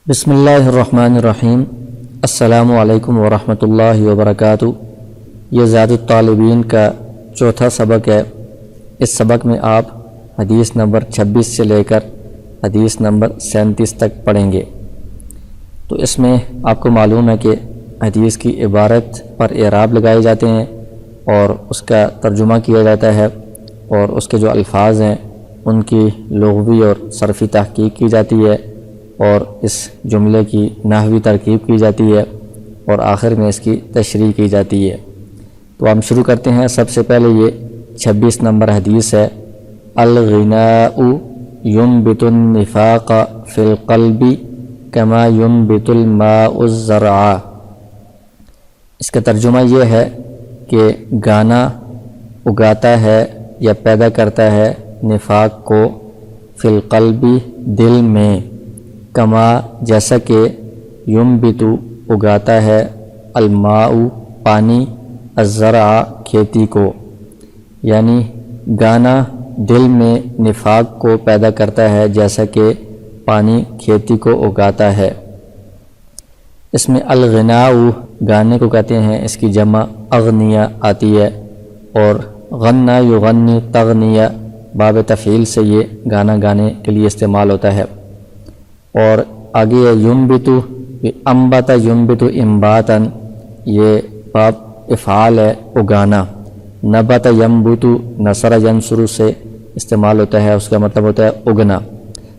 بسم اللہ الرحمن الرحیم۔ السلام علیکم ورحمۃ اللہ وبرکاتہ۔ یہ زاد الطالبین کا چوتھا سبق ہے۔ اس سبق میں آپ حدیث نمبر 26 سے لے کر حدیث نمبر 37 تک پڑھیں گے۔ تو اس میں آپ کو معلوم ہے کہ حدیث کی عبارت پر اعراب لگائے جاتے ہیں اور اس کا ترجمہ کیا جاتا ہے، اور اس کے جو الفاظ ہیں ان کی لغوی اور صرفی تحقیق کی جاتی ہے، اور اس جملے کی نحوی ترکیب کی جاتی ہے، اور آخر میں اس کی تشریح کی جاتی ہے۔ تو ہم شروع کرتے ہیں۔ سب سے پہلے یہ 26 نمبر حدیث ہے، الغناء ينبت النفاق في القلب كما ينبت الماء الزرع۔ اس کا ترجمہ یہ ہے کہ گانا اگاتا ہے یا پیدا کرتا ہے نفاق کو فی القلب دل میں، کما جیسا کہ ینبت اگاتا ہے الماء پانی الزرع کھیتی کو، یعنی گانا دل میں نفاق کو پیدا کرتا ہے جیسا کہ پانی کھیتی کو اگاتا ہے۔ اس میں الغناء گانے کو کہتے ہیں، اس کی جمع اغنیہ آتی ہے، اور غنّا یغنی تغنیہ باب تفعیل سے یہ گانا گانے کے لیے استعمال ہوتا ہے۔ اور آگے ینبت انبت ینبت انباتن، یہ باب افعال ہے اگانا۔ نبت ینبت نصر ینصر سے استعمال ہوتا ہے، اس کا مطلب ہوتا ہے اگنا۔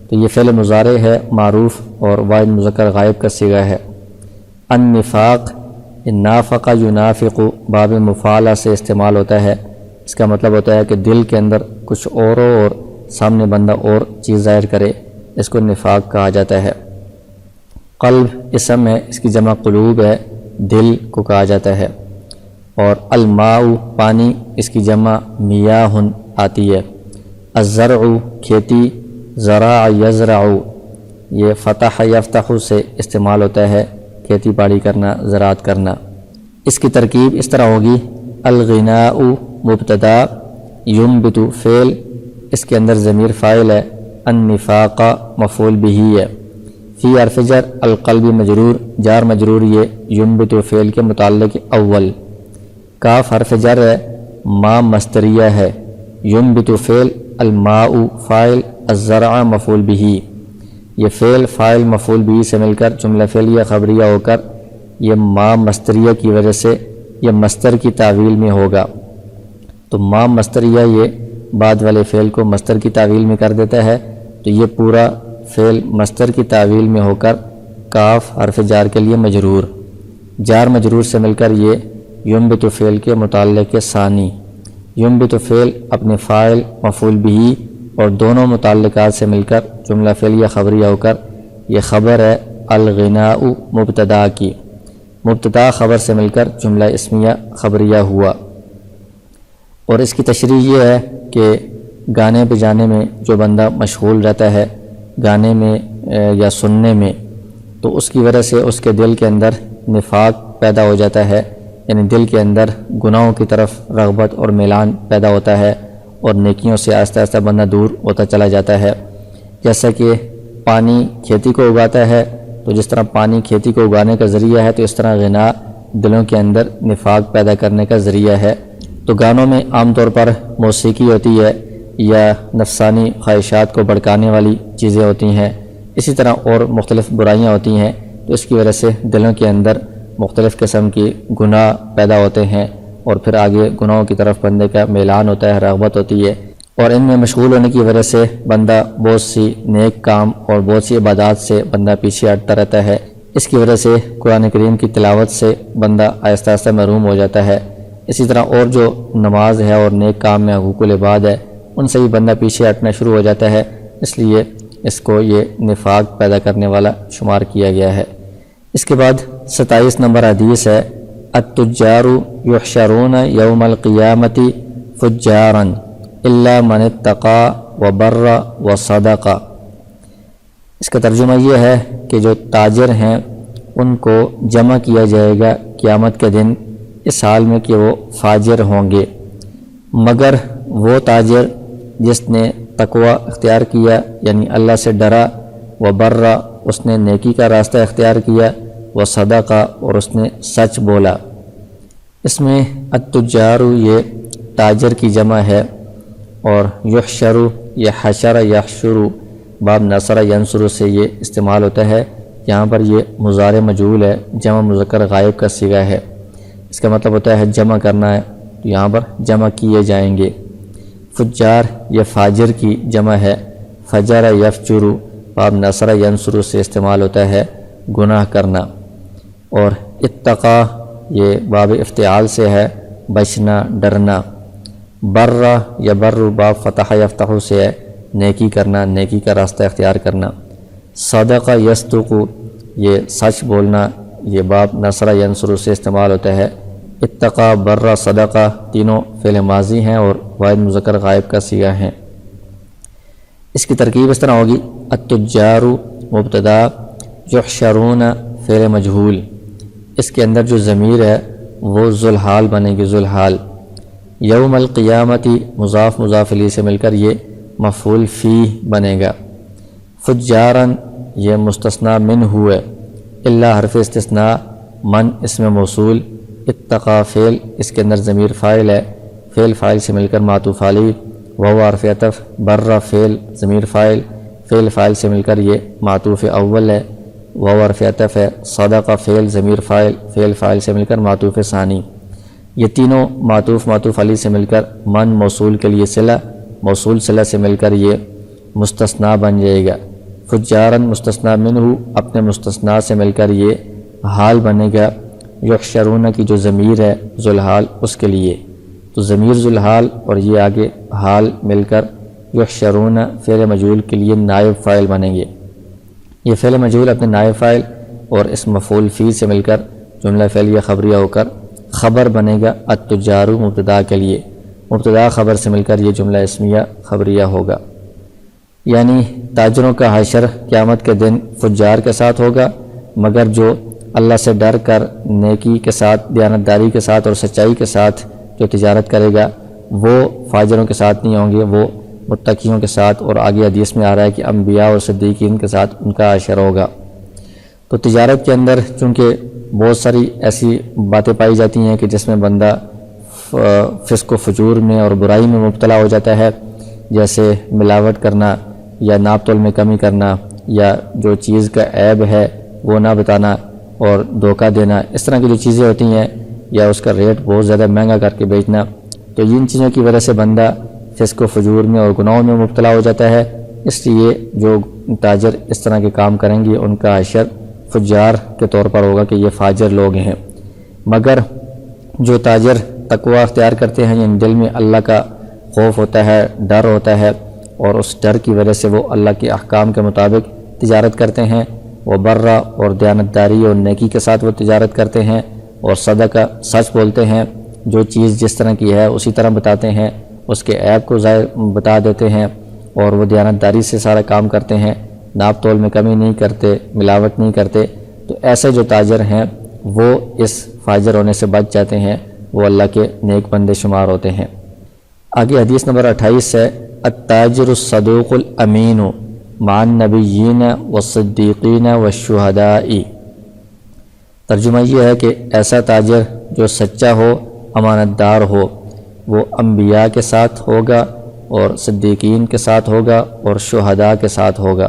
تو یہ فعل مضارع ہے معروف اور واحد مذکر غائب کا صیغہ ہے۔ النفاق نافق ینافق باب مفعلہ سے استعمال ہوتا ہے، اس کا مطلب ہوتا ہے کہ دل کے اندر کچھ اور سامنے بندہ اور چیز ظاہر کرے، اس کو نفاق کہا جاتا ہے۔ قلب اسم ہے، اس کی جمع قلوب ہے، دل کو کہا جاتا ہے۔ اور الماء پانی، اس کی جمع میاہ آتی ہے۔ الزرع کھیتی، زرع یزرع یہ فتح یفتح سے استعمال ہوتا ہے، کھیتی باڑی کرنا، زراعت کرنا۔ اس کی ترکیب اس طرح ہوگی، الغناء مبتدا، ینبت فعل، اس کے اندر ضمیر فاعل ہے، النفاق مفعول بہ ہے، فی حرف جر القلب مجرور، جار مجرور یہ ینبت فعل کے متعلق اول، کاف حرف جر ہے، ما مصدریہ ہے، ینبت فعل، الماء فاعل، الزرع مفعول بہ، یہ فعل فاعل مفعول بہ سے مل کر جملہ فعلیہ خبریہ ہو کر یہ ما مصدریہ کی وجہ سے یہ مصدر کی تعویل میں ہوگا۔ تو ما مصدریہ یہ بعد والے فعل کو مصدر کی تعویل میں کر دیتا ہے، تو یہ پورا فعل مصدر کی تعویل میں ہو کر کاف حرف جار کے لیے مجرور، جار مجرور سے مل کر یہ ینبت فعل کے متعلق ثانی، ینبت فعل اپنے فاعل مفعول بہ اور دونوں متعلقات سے مل کر جملہ فعلیہ خبریہ ہو کر یہ خبر ہے الغناء مبتدا کی، مبتدا خبر سے مل کر جملہ اسمیہ خبریہ ہوا۔ اور اس کی تشریح یہ ہے کہ گانے بجانے میں جو بندہ مشغول رہتا ہے، گانے میں یا سننے میں، تو اس کی وجہ سے اس کے دل کے اندر نفاق پیدا ہو جاتا ہے، یعنی دل کے اندر گناہوں کی طرف رغبت اور میلان پیدا ہوتا ہے، اور نیکیوں سے آہستہ آہستہ بندہ دور ہوتا چلا جاتا ہے۔ جیسا کہ پانی کھیتی کو اگاتا ہے، تو جس طرح پانی کھیتی کو اگانے کا ذریعہ ہے، تو اس طرح غنا دلوں کے اندر نفاق پیدا کرنے کا ذریعہ ہے۔ تو گانوں میں عام طور پر موسیقی ہوتی ہے یا نفسانی خواہشات کو بھڑکانے والی چیزیں ہوتی ہیں، اسی طرح اور مختلف برائیاں ہوتی ہیں، تو اس کی وجہ سے دلوں کے اندر مختلف قسم کی گناہ پیدا ہوتے ہیں، اور پھر آگے گناہوں کی طرف بندے کا میلان ہوتا ہے، رغبت ہوتی ہے، اور ان میں مشغول ہونے کی وجہ سے بندہ بہت سی نیک کام اور بہت سی عبادات سے بندہ پیچھے ہٹتا رہتا ہے۔ اس کی وجہ سے قرآن کریم کی تلاوت سے بندہ آہستہ آہستہ محروم ہو جاتا ہے۔ اسی طرح اور جو نماز ہے اور نیک کام میں حقوق العباد ہے، ان سے بھی بندہ پیچھے ہٹنا شروع ہو جاتا ہے، اس لیے اس کو یہ نفاق پیدا کرنے والا شمار کیا گیا ہے۔ اس کے بعد 27 نمبر حدیث ہے، التجار یحشرون یوم القیامت فجارا الا من اتقى وبر وصدق۔ اس کا ترجمہ یہ ہے کہ جو تاجر ہیں ان کو جمع کیا جائے گا قیامت کے دن اس حال میں کہ وہ فاجر ہوں گے، مگر وہ تاجر جس نے تقوی اختیار کیا، یعنی اللہ سے ڈرا، وبرّ اس نے نیکی کا راستہ اختیار کیا، وصدقہ اور اس نے سچ بولا۔ اس میں التجار یہ تاجر کی جمع ہے، اور یحشر یہ حشر یحشر باب نصر ینصر سے یہ استعمال ہوتا ہے۔ یہاں پر یہ مضارع مجہول ہے، جمع مذکر غائب کا صیغہ ہے، اس کا مطلب ہوتا ہے جمع کرنا ہے، تو یہاں پر جمع کیے جائیں گے۔ فجار یہ فاجر کی جمع ہے، فجر یفجر باب نصر ینصر سے استعمال ہوتا ہے گناہ کرنا۔ اور اتقا یہ باب افتعال سے ہے، بچنا ڈرنا۔ برہ یا بر باب فتح یفتح سے ہے، نیکی کرنا، نیکی کا راستہ اختیار کرنا۔ صدقہ یصدق یہ سچ بولنا، یہ باب نصر ینصر سے استعمال ہوتا ہے۔ اتقا، برہ، صدقہ تینوں فعل ماضی ہیں اور واحد مذکر غائب کا صیغہ ہیں۔ اس کی ترکیب اس طرح ہوگی: التجار مبتدا، یحشرون فعل مجہول، اس کے اندر جو ضمیر ہے وہ ذوالحال بنے گی، ذوالحال۔ یوم القیامتی مضاف مضاف الیہ سے مل کر یہ مفعول فی بنے گا۔ فجارن یہ مستثنی من ہوئے، الا حرف استثناء، من اسم موصول، اتقا فعل، اس کے اندر ضمیر فاعل ہے، فعل فاعل سے مل کر معطوف علیہ، وہو حرف عطف، برہ فعل ضمیر فاعل، فعل فاعل سے مل کر یہ معطوف اول ہے، وہو حرف عطف ہے، صدقہ فعل ضمیر فاعل، فعل فاعل سے مل کر معطوف ثانی۔ یہ تینوں معطوف علیہ سے مل کر من موصول کے لیے صلہ، موصول صلہ سے مل کر یہ مستثنیٰ بن جائے گا۔ فجارن مستثنیٰ منہ اپنے مستثنیٰ سے مل کر یہ حال بنے گا۔ یحشرون کی جو ضمیر ہے ذوالحال اس کے لیے، تو ضمیر ذوالحال اور یہ آگے حال مل کر یحشرون فعل مجہول کے لیے نائب فاعل بنیں گے۔ یہ فعل مجہول اپنے نائب فاعل اور اس مفعول فی سے مل کر جملہ فعلیہ خبریہ ہو کر خبر بنے گا التجار مبتدا کے لیے، مبتدا خبر سے مل کر یہ جملہ اسمیہ خبریہ ہوگا۔ یعنی تاجروں کا حشر قیامت کے دن فجار کے ساتھ ہوگا، مگر جو اللہ سے ڈر کر نیکی کے ساتھ، دیانتداری کے ساتھ اور سچائی کے ساتھ جو تجارت کرے گا وہ فاجروں کے ساتھ نہیں ہوں گے، وہ متقیوں کے ساتھ، اور آگے حدیث میں آ رہا ہے کہ انبیاء اور صدیقین کے ساتھ ان کا حشر ہوگا۔ تو تجارت کے اندر چونکہ بہت ساری ایسی باتیں پائی جاتی ہیں کہ جس میں بندہ فسق و فجور میں اور برائی میں مبتلا ہو جاتا ہے، جیسے ملاوٹ کرنا یا ناپ تول میں کمی کرنا، یا جو چیز کا عیب ہے وہ نہ بتانا اور دھوکہ دینا، اس طرح کی جو چیزیں ہوتی ہیں، یا اس کا ریٹ بہت زیادہ مہنگا کر کے بیچنا، تو ان چیزوں کی وجہ سے بندہ فسق و فجور میں اور گناہوں میں مبتلا ہو جاتا ہے۔ اس لیے جو تاجر اس طرح کے کام کریں گے ان کا حشر فجار کے طور پر ہوگا کہ یہ فاجر لوگ ہیں۔ مگر جو تاجر تقوی اختیار کرتے ہیں، یعنی دل میں اللہ کا خوف ہوتا ہے، ڈر ہوتا ہے، اور اس ڈر کی وجہ سے وہ اللہ کے احکام کے مطابق تجارت کرتے ہیں، وہ برہ اور دیانتداری اور نیکی کے ساتھ وہ تجارت کرتے ہیں، اور صدقہ سچ بولتے ہیں، جو چیز جس طرح کی ہے اسی طرح بتاتے ہیں، اس کے عیب کو ظاہر بتا دیتے ہیں، اور وہ دیانتداری سے سارا کام کرتے ہیں، ناپ تول میں کمی نہیں کرتے، ملاوٹ نہیں کرتے، تو ایسے جو تاجر ہیں وہ اس فاجر ہونے سے بچ جاتے ہیں، وہ اللہ کے نیک بندے شمار ہوتے ہیں۔ آگے حدیث نمبر 28 ہے: التاجر الصدوق الامین مع النبیین والصدیقین والشہداء۔ ترجمہ یہ ہے کہ ایسا تاجر جو سچا ہو، امانت دار ہو، وہ انبیاء کے ساتھ ہوگا اور صدیقین کے ساتھ ہوگا اور شہداء کے ساتھ ہوگا۔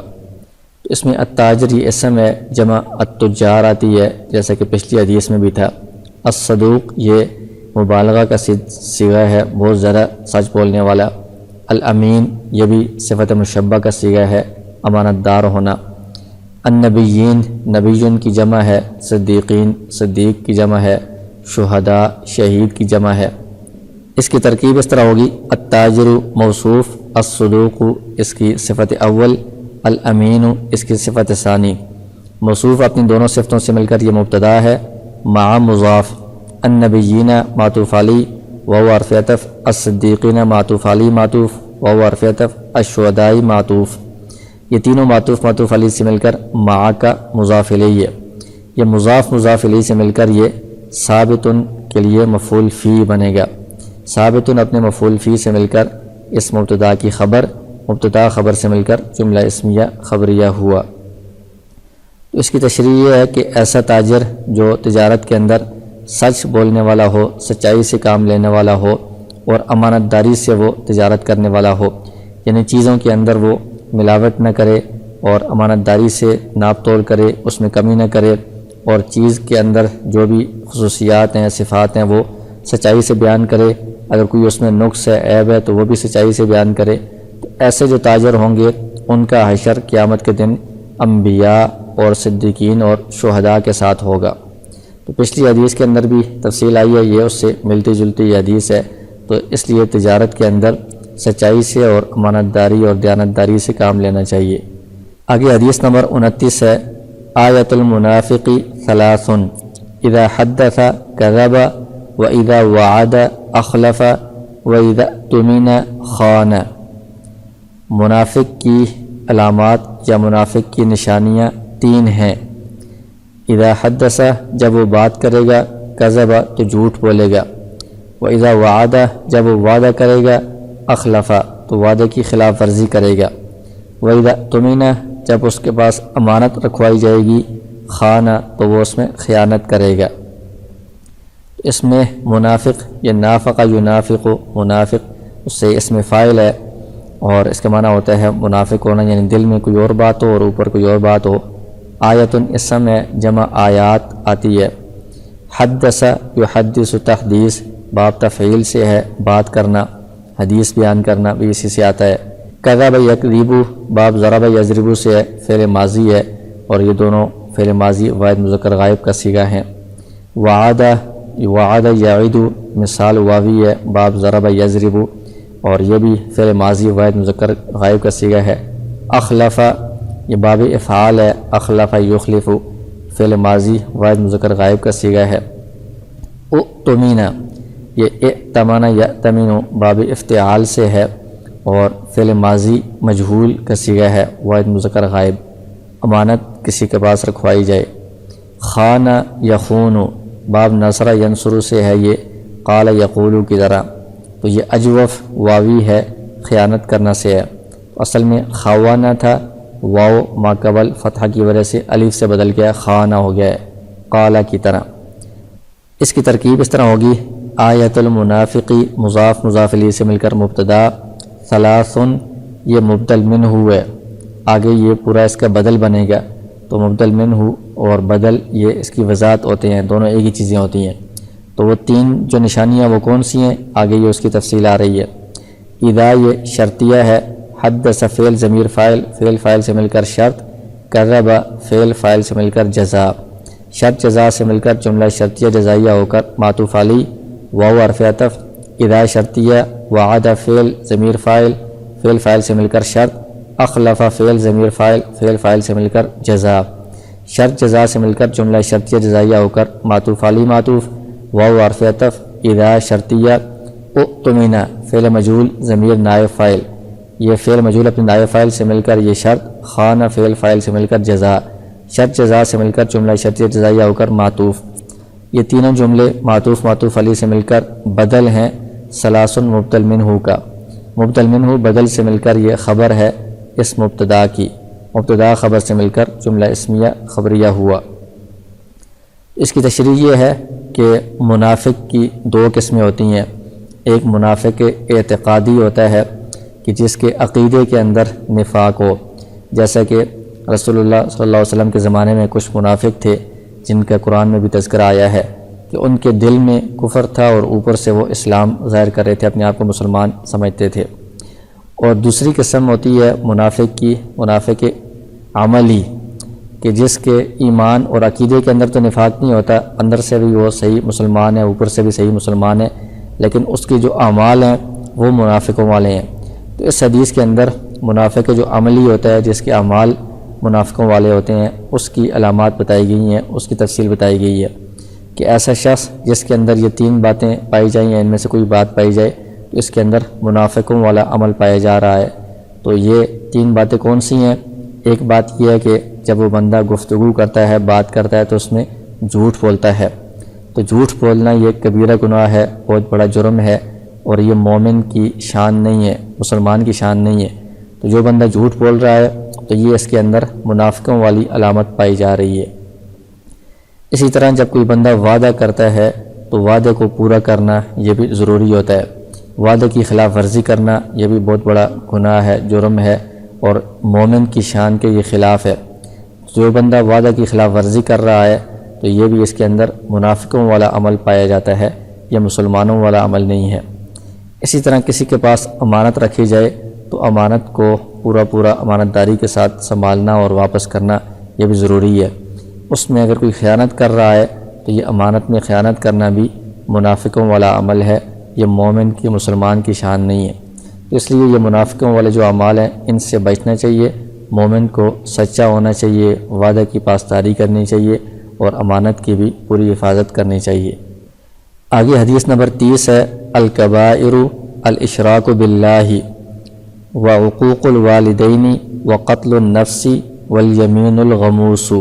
اس میں التاجر یہ اسم ہے، جمع التجار آتی ہے، جیسا کہ پچھلی حدیث میں بھی تھا۔ الصدوق یہ مبالغہ کا صیغہ ہے، بہت زیادہ سچ بولنے والا۔ الامین یہ بھی صفت مشبہ کا صیغہ ہے، امانت دار ہونا۔ النبیین نبیین کی جمع ہے، صدیقین صدیق کی جمع ہے، شہداء شہید کی جمع ہے۔ اس کی ترکیب اس طرح ہوگی: التاجر موصوف، الصدوق اس کی صفت اول، الامین اس کی صفت ثانی۔ موصوف اپنی دونوں صفتوں سے مل کر یہ مبتدا ہے، مع مضاف، النبیین معطوف علی وهو حرف عطف، الصدیقین معطوف علی معطوف وهو حرف عطف، الشہداء معطوف۔ یہ تینوں معطوف علی سے مل کر مع کا مضاف الیہ ہے۔ یہ مضاف الیہ سے مل کر یہ ثابتن کے لیے مفعول فی بنے گا۔ ثابتن اپنے مفعول فی سے مل کر اس مبتدا کی خبر، مبتدا خبر سے مل کر جملہ اسمیہ خبریہ ہوا۔ تو اس کی تشریح یہ ہے کہ ایسا تاجر جو تجارت کے اندر سچ بولنے والا ہو، سچائی سے کام لینے والا ہو اور امانت داری سے وہ تجارت کرنے والا ہو، یعنی چیزوں کے اندر وہ ملاوٹ نہ کرے اور امانت داری سے ناپ تول کرے، اس میں کمی نہ کرے، اور چیز کے اندر جو بھی خصوصیات ہیں، صفات ہیں، وہ سچائی سے بیان کرے، اگر کوئی اس میں نقص ہے، عیب ہے، تو وہ بھی سچائی سے بیان کرے۔ تو ایسے جو تاجر ہوں گے ان کا حشر قیامت کے دن انبیاء اور صدیقین اور شہداء کے ساتھ ہوگا۔ تو پچھلی حدیث کے اندر بھی تفصیل آئی ہے، یہ اس سے ملتی جلتی یہ حدیث ہے، تو اس لیے تجارت کے اندر سچائی سے اور امانت داری اور دیانت داری سے کام لینا چاہیے۔ آگے حدیث نمبر 29 ہے، آیت المنافق ثلاث اذا حدث کذب واذا وعد اخلف واذا اؤتمن خان۔ منافق کی علامات یا منافق کی نشانیاں 3 ہیں۔ اذا حدث، جب وہ بات کرے گا، کذب تو جھوٹ بولے گا، واذا وعد، جب وہ وعدہ کرے گا، اخلف تو وعدے کی خلاف ورزی کرے گا، واذا اؤتمن، جب اس کے پاس امانت رکھوائی جائے گی، خانہ تو وہ اس میں خیانت کرے گا۔ اس میں منافق یا نافق ینافق، منافق اس سے اسم فاعل ہے اور اس کا معنی ہوتا ہے منافق ہونا، یعنی دل میں کوئی اور بات ہو اور اوپر کوئی اور بات ہو۔ آیت اسم ہے، جمع آیات آتی ہے۔ حدث یحدث تحدیث، باب تفعیل سے ہے، بات کرنا، حدیث بیان کرنا بھی اسی سے آتا ہے۔ کذب یکذب، باب ضرب یضرب سے ہے، فعل ماضی ہے اور یہ دونوں فعل ماضی واحد مذکر غائب کا صیغہ ہیں۔ وعد، وعد یعد، مثال واوی ہے، باب ضرب یضرب اور یہ بھی فعل ماضی واحد مذکر غائب کا صیغہ ہے۔ اخلف، یہ باب افعال ہے، اخلف یخلف، فعل ماضی واحد مذکر غائب کا صیغہ ہے۔ اؤتمن، یہ ائتمن یأتمن باب افتعال سے ہے اور فعل ماضی مجہول کا صیغہ ہے، واحد مذکر غائب، امانت کسی کے پاس رکھوائی جائے۔ خان یخون، باب نصر ینصر سے ہے، یہ قال یقول کی طرح، تو یہ اجوف واوی ہے، خیانت کرنا سے ہے، اصل میں خوانا تھا، واو ما قبل فتح کی وجہ سے الف سے بدل گیا، خانہ ہو گیا ہے، قال کی طرح۔ اس کی ترکیب اس طرح ہوگی، آیت المنافقی مضاف مضاف الیہ سے مل کر مبتدا، ثلاث یہ مبدل منہ ہے، آگے یہ پورا اس کا بدل بنے گا، تو مبدل منہ اور بدل یہ اس کی وضاحت ہوتے ہیں، دونوں ایک ہی چیزیں ہوتی ہیں۔ تو وہ 3 جو نشانیاں وہ کون سی ہیں، آگے یہ اس کی تفصیل آ رہی ہے۔ اذا یہ شرطیہ ہے، حدث فعل ضمیر فاعل، فعل فاعل سے مل کر شرط، کذب فعل فاعل سے مل کر جزا، شرط جزا سے مل کر جملہ شرطیہ جزائیہ ہو کر معطوف علی، واو حرف عطف، اذا شرطیہ، وعد فعل ضمیر فاعل، فعل فاعل سے مل کر شرط، اخلف فعل ضمیر فاعل، فعل فاعل سے مل کر جزا، شرط جزا سے مل کر جملہ شرطیہ جزائیہ ہو کر معطوف علی معطوف، واو حرف عطف، اذا شرطیہ، اؤتمن فعل مجہول ضمیر نائب فاعل، یہ فعل مجہول اپنے نائب فاعل سے مل کر یہ شرط، خانہ فعل فاعل سے مل کر جزا، شرط جزا سے مل کر جملہ شرطیہ جزائیہ ہو کر معطوف، یہ تینوں جملے معطوف معطوف علی سے مل کر بدل ہیں ثلاث مبدل منہ کا، مبدل منہ بدل سے مل کر یہ خبر ہے اس مبتدا کی، مبتدا خبر سے مل کر جملہ اسمیہ خبریہ ہوا۔ اس کی تشریح یہ ہے کہ منافق کی 2 قسمیں ہوتی ہیں، ایک منافق اعتقادی ہوتا ہے کہ جس کے عقیدے کے اندر نفاق ہو، جیسا کہ رسول اللہ صلی اللہ علیہ وسلم کے زمانے میں کچھ منافق تھے جن کا قرآن میں بھی تذکرہ آیا ہے کہ ان کے دل میں کفر تھا اور اوپر سے وہ اسلام ظاہر کر رہے تھے، اپنے آپ کو مسلمان سمجھتے تھے۔ اور دوسری قسم ہوتی ہے منافق کی، منافق عملی، کہ جس کے ایمان اور عقیدے کے اندر تو نفاق نہیں ہوتا، اندر سے بھی وہ صحیح مسلمان ہے، اوپر سے بھی صحیح مسلمان ہے، لیکن اس کے جو اعمال ہیں وہ منافقوں والے ہیں۔ تو اس حدیث کے اندر منافق جو عملی ہوتا ہے، جس کے اعمال منافقوں والے ہوتے ہیں، اس کی علامات بتائی گئی ہیں، اس کی تفصیل بتائی گئی ہے کہ ایسا شخص جس کے اندر یہ 3 باتیں پائی جائیں یا ان میں سے کوئی بات پائی جائے تو اس کے اندر منافقوں والا عمل پایا جا رہا ہے۔ تو یہ 3 باتیں کون سی ہیں؟ ایک بات یہ ہے کہ جب وہ بندہ گفتگو کرتا ہے، بات کرتا ہے، تو اس میں جھوٹ بولتا ہے، تو جھوٹ بولنا یہ کبیرہ گناہ ہے، بہت بڑا جرم ہے، اور یہ مومن کی شان نہیں ہے، مسلمان کی شان نہیں ہے۔ تو جو بندہ جھوٹ بول رہا ہے تو یہ اس کے اندر منافقوں والی علامت پائی جا رہی ہے۔ اسی طرح جب کوئی بندہ وعدہ کرتا ہے تو وعدے کو پورا کرنا یہ بھی ضروری ہوتا ہے۔ وعدے کی خلاف ورزی کرنا یہ بھی بہت بڑا گناہ ہے، جرم ہے، اور مومن کی شان کے یہ خلاف ہے۔ جو بندہ وعدہ کی خلاف ورزی کر رہا ہے تو یہ بھی اس کے اندر منافقوں والا عمل پایا جاتا ہے، یہ مسلمانوں والا عمل نہیں ہے۔ اسی طرح کسی کے پاس امانت رکھی جائے تو امانت کو پورا امانت داری کے ساتھ سنبھالنا اور واپس کرنا یہ بھی ضروری ہے۔ اس میں اگر کوئی خیانت کر رہا ہے تو یہ امانت میں خیانت کرنا بھی منافقوں والا عمل ہے، یہ مومن کی مسلمان کی شان نہیں ہے۔ اس لیے یہ منافقوں والے جو اعمال ہیں ان سے بچنا چاہیے، مومن کو سچا ہونا چاہیے، وعدہ کی پاسداری کرنی چاہیے اور امانت کی بھی پوری حفاظت کرنی چاہیے۔ آگے حدیث نمبر 30 ہے، الکبائر الاشراک باللہ وعقوق الوالدین وقتل النفس والیمین الغموس۔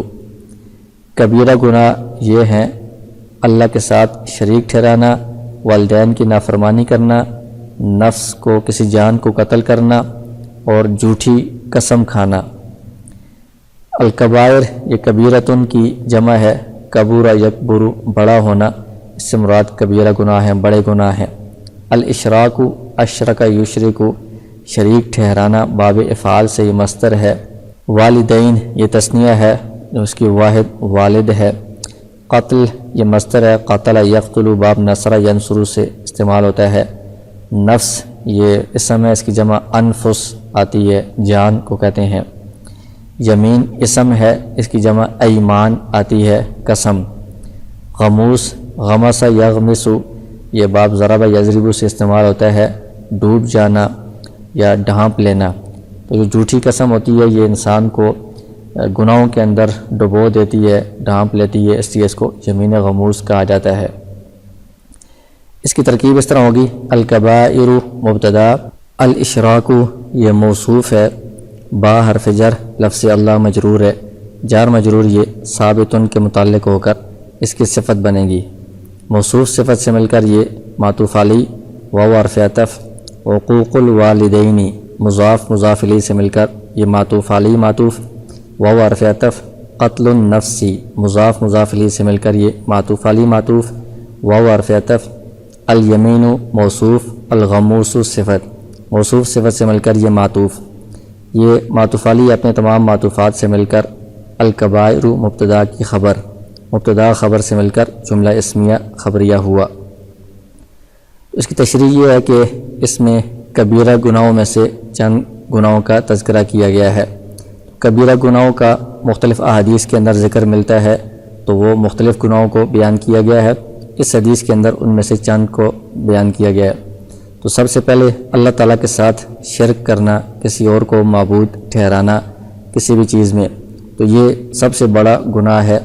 کبیرہ گناہ یہ ہیں اللہ کے ساتھ شریک ٹھہرانا، والدین کی نافرمانی کرنا، نفس کو کسی جان کو قتل کرنا اور جھوٹی قسم کھانا۔ الکبائر یہ کبیرتن کی جمع ہے، کبورہ یکبر بڑا ہونا، اس سے مراد کبیرہ گناہ ہیں، بڑے گناہ ہیں۔ الاشراک اشرک یشرک شریک ٹھہرانا، باب افعال سے یہ مصدر ہے۔ والدین یہ تثنیہ ہے، اس کی واحد والد ہے۔ قتل یہ مصدر ہے، قتل یقتل باب نصر ینصر سے استعمال ہوتا ہے۔ نفس یہ اسم ہے، اس کی جمع انفس آتی ہے، جان کو کہتے ہیں۔ یمین اسم ہے، اس کی جمع ایمان آتی ہے، قسم۔ غموس غمس یغمس یہ باب ضرب یضرب سے استعمال ہوتا ہے، ڈوب جانا یا ڈھانپ لینا۔ تو جو جھوٹی قسم ہوتی ہے یہ انسان کو گناہوں کے اندر ڈبو دیتی ہے، ڈھانپ لیتی ہے، اس لیے اس کو یمین غموس کہا جاتا ہے۔ اس کی ترکیب اس طرح ہوگی، الکبائر مبتدا، الاشراک یہ موصوف ہے، با حرف جر، لفظ اللہ مجرور ہے، جار مجرور یہ ثابتن کے متعلق ہو کر اس کی صفت بنے گی۔ موصوف صفت سے مل کر یہ معطوف علی، واو حرف عطف، حقوق الوالدین مضاف مضاف الیہ سے مل کر یہ معطوف علی معطوف، واو حرف عطف، قتل النفس مضاف مضاف الیہ سے مل کر یہ معطوف علی معطوف، واو حرف عطف، الیمین موصوف، الغموس صفت، موصوف صفت سے مل کر یہ معطوف، یہ معطوف علی اپنے تمام معطوفات سے مل کر الکبائر مبتدا کی خبر، مبتدا خبر سے مل کر جملہ اسمیہ خبریہ ہوا۔ اس کی تشریح یہ ہے کہ اس میں کبیرہ گناہوں میں سے چند گناہوں کا تذکرہ کیا گیا ہے۔ کبیرہ گناہوں کا مختلف احادیث کے اندر ذکر ملتا ہے تو وہ مختلف گناہوں کو بیان کیا گیا ہے، اس حدیث کے اندر ان میں سے چند کو بیان کیا گیا ہے۔ تو سب سے پہلے اللہ تعالیٰ کے ساتھ شرک کرنا، کسی اور کو معبود ٹھہرانا کسی بھی چیز میں، تو یہ سب سے بڑا گناہ ہے۔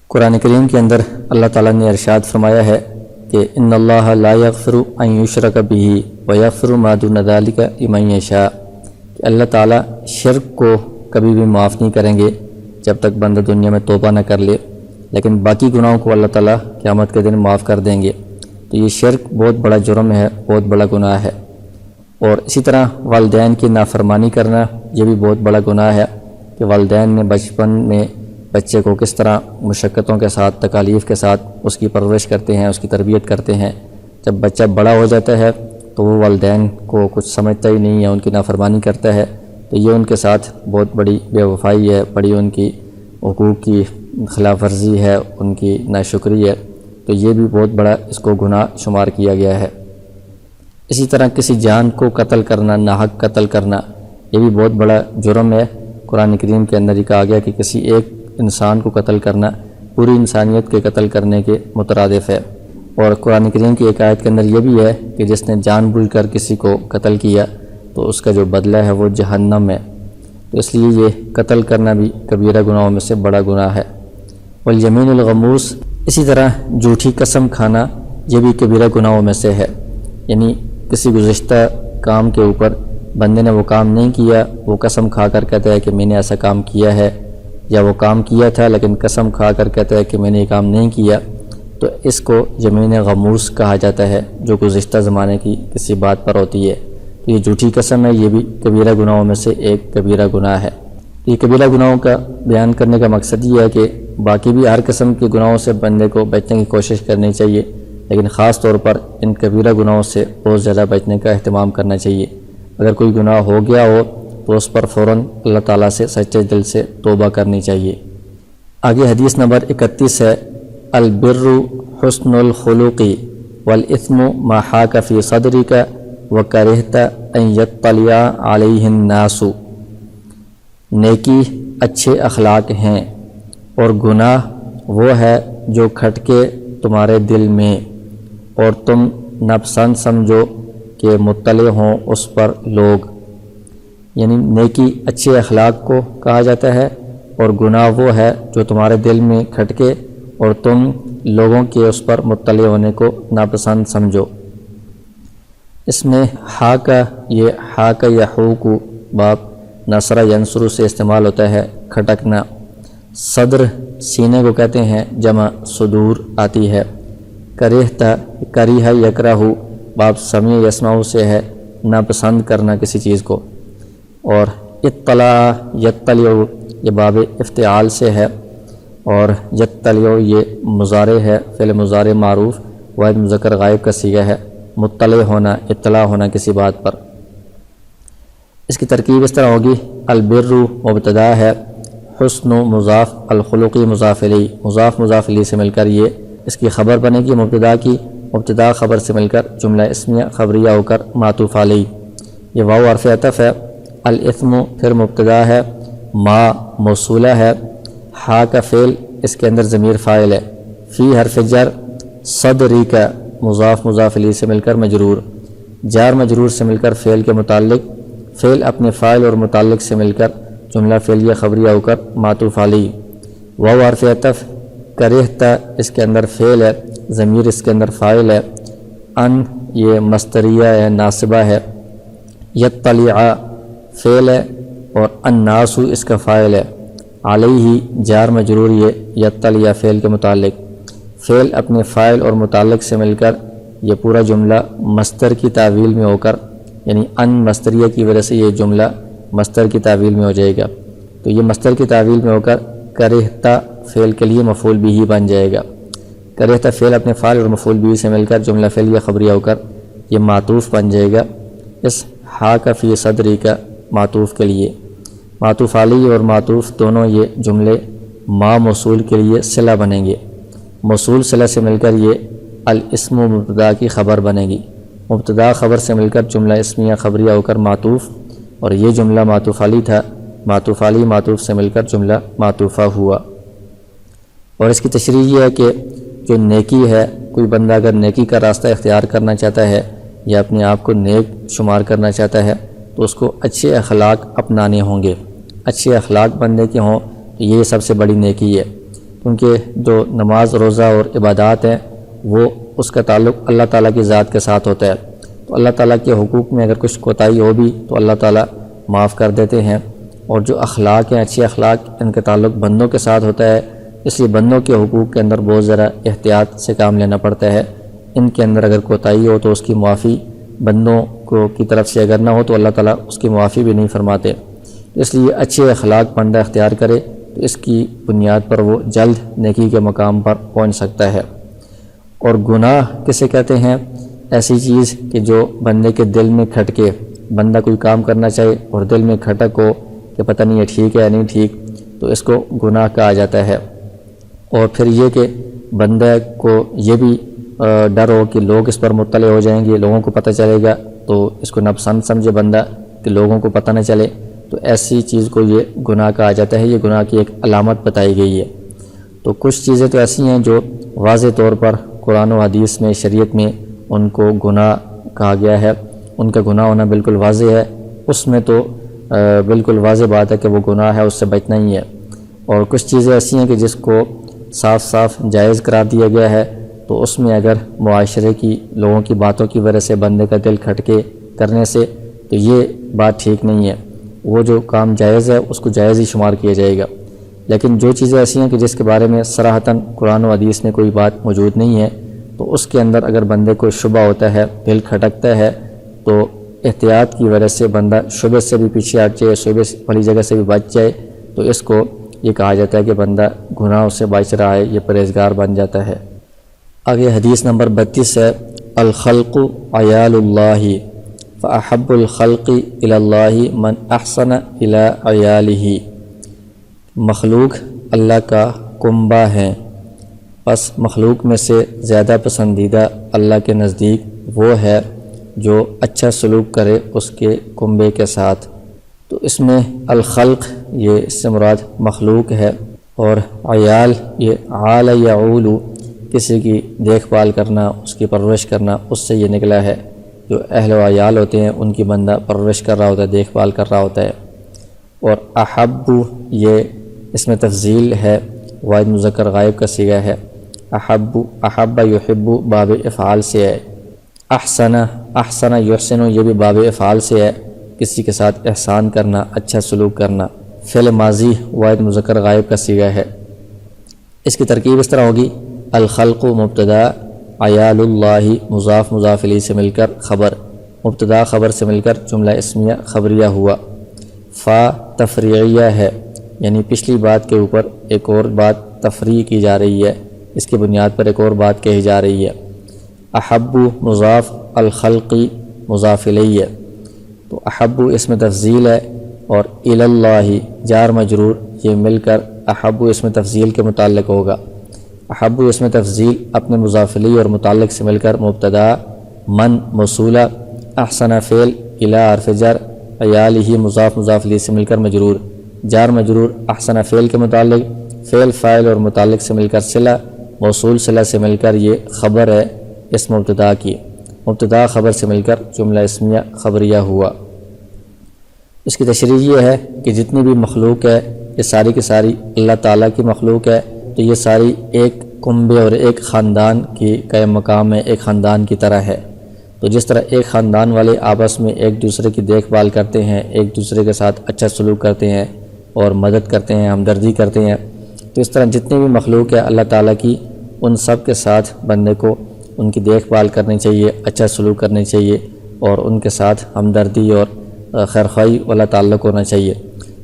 قرآن کریم کے اندر اللہ تعالیٰ نے ارشاد فرمایا ہے کہ ان اللہ لا یغفر ان یشرک بہ ویغفر ما دون ذلک لمن یشاء، کہ اللہ تعالیٰ شرک کو کبھی بھی معاف نہیں کریں گے جب تک بندہ دنیا میں توبہ نہ کر لے، لیکن باقی گناہوں کو اللہ تعالیٰ قیامت کے دن معاف کر دیں گے۔ تو یہ شرک بہت بڑا جرم ہے، بہت بڑا گناہ ہے۔ اور اسی طرح والدین کی نافرمانی کرنا یہ بھی بہت بڑا گناہ ہے، کہ والدین نے بچپن میں بچے کو کس طرح مشقتوں کے ساتھ، تکالیف کے ساتھ اس کی پرورش کرتے ہیں، اس کی تربیت کرتے ہیں۔ جب بچہ بڑا ہو جاتا ہے تو وہ والدین کو کچھ سمجھتا ہی نہیں ہے، ان کی نافرمانی کرتا ہے، تو یہ ان کے ساتھ بہت بڑی بے وفائی ہے، بڑی ان کی حقوق کی خلاف ورزی ہے، ان کی ناشکری ہے، تو یہ بھی بہت بڑا اس کو گناہ شمار کیا گیا ہے۔ اسی طرح کسی جان کو قتل کرنا، ناحق قتل کرنا، یہ بھی بہت بڑا جرم ہے۔ قرآن کریم کے اندر یہ کہا گیا کہ کسی ایک انسان کو قتل کرنا پوری انسانیت کے قتل کرنے کے مترادف ہے۔ اور قرآن کریم کی ایک آیت کے اندر یہ بھی ہے کہ جس نے جان بوجھ کر کسی کو قتل کیا تو اس کا جو بدلہ ہے وہ جہنم ہے۔ تو اس لیے یہ قتل کرنا بھی کبیرہ گناہوں میں سے بڑا گناہ ہے۔ والیمین الغموس، اسی طرح جھوٹی قسم کھانا یہ بھی کبیرہ گناہوں میں سے ہے، یعنی کسی گزشتہ کام کے اوپر بندے نے وہ کام نہیں کیا، وہ قسم کھا کر کہتا ہے کہ میں نے ایسا کام کیا ہے، یا وہ کام کیا تھا لیکن قسم کھا کر کہتا ہے کہ میں نے یہ کام نہیں کیا، تو اس کو یمین غموس کہا جاتا ہے، جو گزشتہ زمانے کی کسی بات پر ہوتی ہے۔ تو یہ جھوٹی قسم ہے، یہ بھی کبیرہ گناہوں میں سے ایک کبیرہ گناہ ہے۔ یہ کبیرہ گناہوں کا بیان کرنے کا مقصد یہ ہے کہ باقی بھی ہر قسم کے گناہوں سے بندے کو بچنے کی کوشش کرنی چاہیے، لیکن خاص طور پر ان کبیرہ گناہوں سے بہت زیادہ بچنے کا اہتمام کرنا چاہیے۔ اگر کوئی گناہ ہو گیا ہو تو اس پر فوراً اللہ تعالیٰ سے سچے دل سے توبہ کرنی چاہیے۔ آگے حدیث نمبر 31 ہے، البر حسن الخلق والاثم ما حاک فی صدرک وکرہت ان یطلع علیہ الناس۔ نیکی اچھے اخلاق ہیں اور گناہ وہ ہے جو کھٹکے تمہارے دل میں اور تم ناپسند سمجھو کہ مطلع ہوں اس پر لوگ۔ یعنی نیکی اچھے اخلاق کو کہا جاتا ہے اور گناہ وہ ہے جو تمہارے دل میں کھٹکے اور تم لوگوں کے اس پر مطلع ہونے کو ناپسند سمجھو۔ اس میں ہا کا یہ ہا کا یا ہو کو باب نصر ینصر سے استعمال ہوتا ہے، کھٹکنا۔ صدر سینے کو کہتے ہیں، جمع صدور آتی ہے۔ کریہتا کریہ یکرہ باب سمیع یسمع سے ہے، ناپسند کرنا کسی چیز کو۔ اور اطلاع یطلع یہ باب افتعال سے ہے، اور یطلع یہ مضارع ہے، فعل مضارع معروف واحد مذکر غائب کا صیغہ ہے، مطلع ہونا، اطلاع ہونا کسی بات پر۔ اس کی ترکیب اس طرح ہوگی، البر مبتدا ہے، حسن مضاف، الخلقی مضاف الیہ، مضاف مضاف الیہ سے مل کر یہ اس کی خبر بنے گی مبتدا کی، مبتدا خبر سے مل کر جملہ اسمیہ خبریہ ہو کر معطوف علیہ۔ یہ واو حرف عطف ہے، الاثم پھر مبتدا ہے، ما موصولہ ہے، ہا کا فعل اس کے اندر ضمیر فاعل ہے، فی حرف جر، صدری کا مضاف مضاف الیہ سے مل کر مجرور، جار مجرور سے مل کر فعل کے متعلق، فعل اپنے فاعل اور متعلق سے مل کر جملہ فعلیہ خبریہ ہو کر معطوف علیہ۔ واو حرف عطف، کرہتا اس کے اندر فعل ہے، ضمیر اس کے اندر فاعل ہے، ان یہ مصدریہ ہے، ناصبہ ہے، یطلع فعل ہے اور الناس اس کا فاعل ہے، علیہ جار مجرور یہ یطلع فعل کے متعلق، فعل اپنے فاعل اور متعلق سے مل کر یہ پورا جملہ مصدر کی تعویل میں ہو کر، یعنی ان مصدریہ کی وجہ سے یہ جملہ مصدر کی تعویل میں ہو جائے گا، تو یہ مصدر کی تعویل میں ہو کر کرہتا فعل کے لیے مفعول بھی بن جائے گا۔ کرہتا فعل اپنے فاعل اور مفعول بھی سے مل کر جملہ فعلیہ خبریہ ہو کر یہ معطوف بن جائے گا اس ہا کا فی صدری کا معطوف کے لیے۔ معطوف علیہ اور معطوف دونوں یہ جملے ما موصول کے لیے صلہ بنیں گے، موصول صلہ سے مل کر یہ الاسم مبتدا کی خبر بنے گی، مبتدا خبر سے مل کر جملہ اسمیہ خبریہ ہو کر معطوف، اور یہ جملہ معطوف علیہ تھا، معطوف علیہ معطوف سے مل کر جملہ معطوفہ ہوا۔ اور اس کی تشریح یہ ہے کہ جو نیکی ہے، کوئی بندہ اگر نیکی کا راستہ اختیار کرنا چاہتا ہے یا اپنے آپ کو نیک شمار کرنا چاہتا ہے تو اس کو اچھے اخلاق اپنانے ہوں گے، اچھے اخلاق بندے کے ہوں تو یہ سب سے بڑی نیکی ہے، کیونکہ جو نماز روزہ اور عبادات ہیں وہ اس کا تعلق اللہ تعالیٰ کی ذات کے ساتھ ہوتا ہے، تو اللہ تعالیٰ کے حقوق میں اگر کچھ کوتاہی ہو بھی تو اللہ تعالیٰ معاف کر دیتے ہیں، اور جو اخلاق ہیں اچھے اخلاق ان کا تعلق بندوں کے ساتھ ہوتا ہے، اس لیے بندوں کے حقوق کے اندر بہت ذرا احتیاط سے کام لینا پڑتا ہے۔ ان کے اندر اگر کوتاہی ہو تو اس کی معافی بندوں کی طرف سے اگر نہ ہو تو اللہ تعالیٰ اس کی معافی بھی نہیں فرماتے، اس لیے اچھے اخلاق بندہ اختیار کرے تو اس کی بنیاد پر وہ جلد نیکی کے مقام پر پہنچ سکتا ہے۔ اور گناہ کسے کہتے ہیں؟ ایسی چیز کہ جو بندے کے دل میں کھٹکے، بندہ کوئی کام کرنا چاہے اور دل میں کھٹک ہو کہ پتہ نہیں یہ ٹھیک ہے یا نہیں ٹھیک، تو اس کو گناہ کہا جاتا ہے۔ اور پھر یہ کہ بندے کو یہ بھی ڈر ہو کہ لوگ اس پر مطلع ہو جائیں گے، لوگوں کو پتہ چلے گا تو اس کو ناپسند سمجھے بندہ کہ لوگوں کو پتہ نہ چلے، تو ایسی چیز کو یہ گناہ کہا جاتا ہے، یہ گناہ کی ایک علامت بتائی گئی ہے۔ تو کچھ چیزیں تو ایسی ہیں جو واضح طور پر قرآن و حدیث میں، شریعت میں ان کو گناہ کہا گیا ہے، ان کا گناہ ہونا بالکل واضح ہے، اس میں تو بالکل واضح بات ہے کہ وہ گناہ ہے، اس سے بچنا ہی ہے۔ اور کچھ چیزیں ایسی ہیں کہ جس کو صاف صاف جائز قرار دیا گیا ہے، تو اس میں اگر معاشرے کی لوگوں کی باتوں کی وجہ سے بندے کا دل کھٹکے کرنے سے، تو یہ بات ٹھیک نہیں ہے، وہ جو کام جائز ہے اس کو جائز ہی شمار کیا جائے گا۔ لیکن جو چیزیں ایسی ہیں کہ جس کے بارے میں صراحتاً قرآن و حدیث میں کوئی بات موجود نہیں ہے، تو اس کے اندر اگر بندے کو شبہ ہوتا ہے، دل کھٹکتا ہے، تو احتیاط کی وجہ سے بندہ شبہ سے بھی پیچھے ہٹ جائے، شبہ والی جگہ سے بھی بچ جائے، تو اس کو یہ کہا جاتا ہے کہ بندہ گناہوں سے بچ رہا ہے، یہ پرہیزگار بن جاتا ہے۔ آگے حدیث نمبر 32 ہے، الخلق عیال اللہ فاحب الخلق الی اللہ من احسن الی عیالہ، مخلوق اللہ کا کنبہ ہیں، پس مخلوق میں سے زیادہ پسندیدہ اللہ کے نزدیک وہ ہے جو اچھا سلوک کرے اس کے کنبے کے ساتھ۔ تو اس میں الخلق یہ اس سے مراد مخلوق ہے، اور عیال یہ عال یعول، کسی کی دیکھ بھال کرنا، اس کی پرورش کرنا، اس سے یہ نکلا ہے۔ جو اہل و عیال ہوتے ہیں ان کی بندہ پرورش کر رہا ہوتا ہے، دیکھ بھال کر رہا ہوتا ہے۔ اور احب یہ اس میں تفضیل ہے، واحد مذکر غائب کا صیغہ ہے۔ احب یحب باب افعال سے ہے۔ احسن یحسن یہ بھی باب افعال سے ہے، کسی کے ساتھ احسان کرنا، اچھا سلوک کرنا۔ فعل ماضی واحد مذکر غائب کا صیغہ ہے۔ اس کی ترکیب اس طرح ہوگی، الخلق مبتدا، عیال اللہ مضاف مضاف الیہ سے مل کر خبر، مبتدا خبر سے مل کر جملہ اسمیہ خبریہ ہوا۔ فا تفریعیہ ہے، یعنی پچھلی بات کے اوپر ایک اور بات تفریع کی جا رہی ہے، اس کی بنیاد پر ایک اور بات کہی جا رہی ہے۔ احب مضاف، الخلقی مضاف الیہ، تو احب اس میں تفضیل ہے، اور الی اللہ جار مجرور یہ مل کر احب اس میں تفضیل کے متعلق ہوگا۔ احب اس میں تفضیل اپنے مضاف الیہ اور متعلق سے مل کر مبتدا، من موصولہ، احسن فعل، الی حرف جر، عیالہ مضاف مضاف الیہ سے مل کر مجرور، جار مجرور احسن فعل کے متعلق، فعل فاعل اور متعلق سے مل کر صلہ، موصول صلہ سے مل کر یہ خبر ہے اس مبتدا کی، مبتدا خبر سے مل کر جملہ اسمیہ خبریہ ہوا۔ اس کی تشریح یہ ہے کہ جتنی بھی مخلوق ہے یہ ساری کی ساری اللہ تعالیٰ کی مخلوق ہے، تو یہ ساری ایک کنبے اور ایک خاندان کی قائم مقام ہے، ایک خاندان کی طرح ہے۔ تو جس طرح ایک خاندان والے آپس میں ایک دوسرے کی دیکھ بھال کرتے ہیں، ایک دوسرے کے ساتھ اچھا سلوک کرتے ہیں اور مدد کرتے ہیں، ہمدردی کرتے ہیں، تو اس طرح جتنی بھی مخلوق ہے اللہ تعالیٰ کی، ان سب کے ساتھ بندے کو ان کی دیکھ بھال کرنی چاہیے، اچھا سلوک کرنی چاہیے، اور ان کے ساتھ ہمدردی اور خیرخواہی والا تعلق ہونا چاہیے۔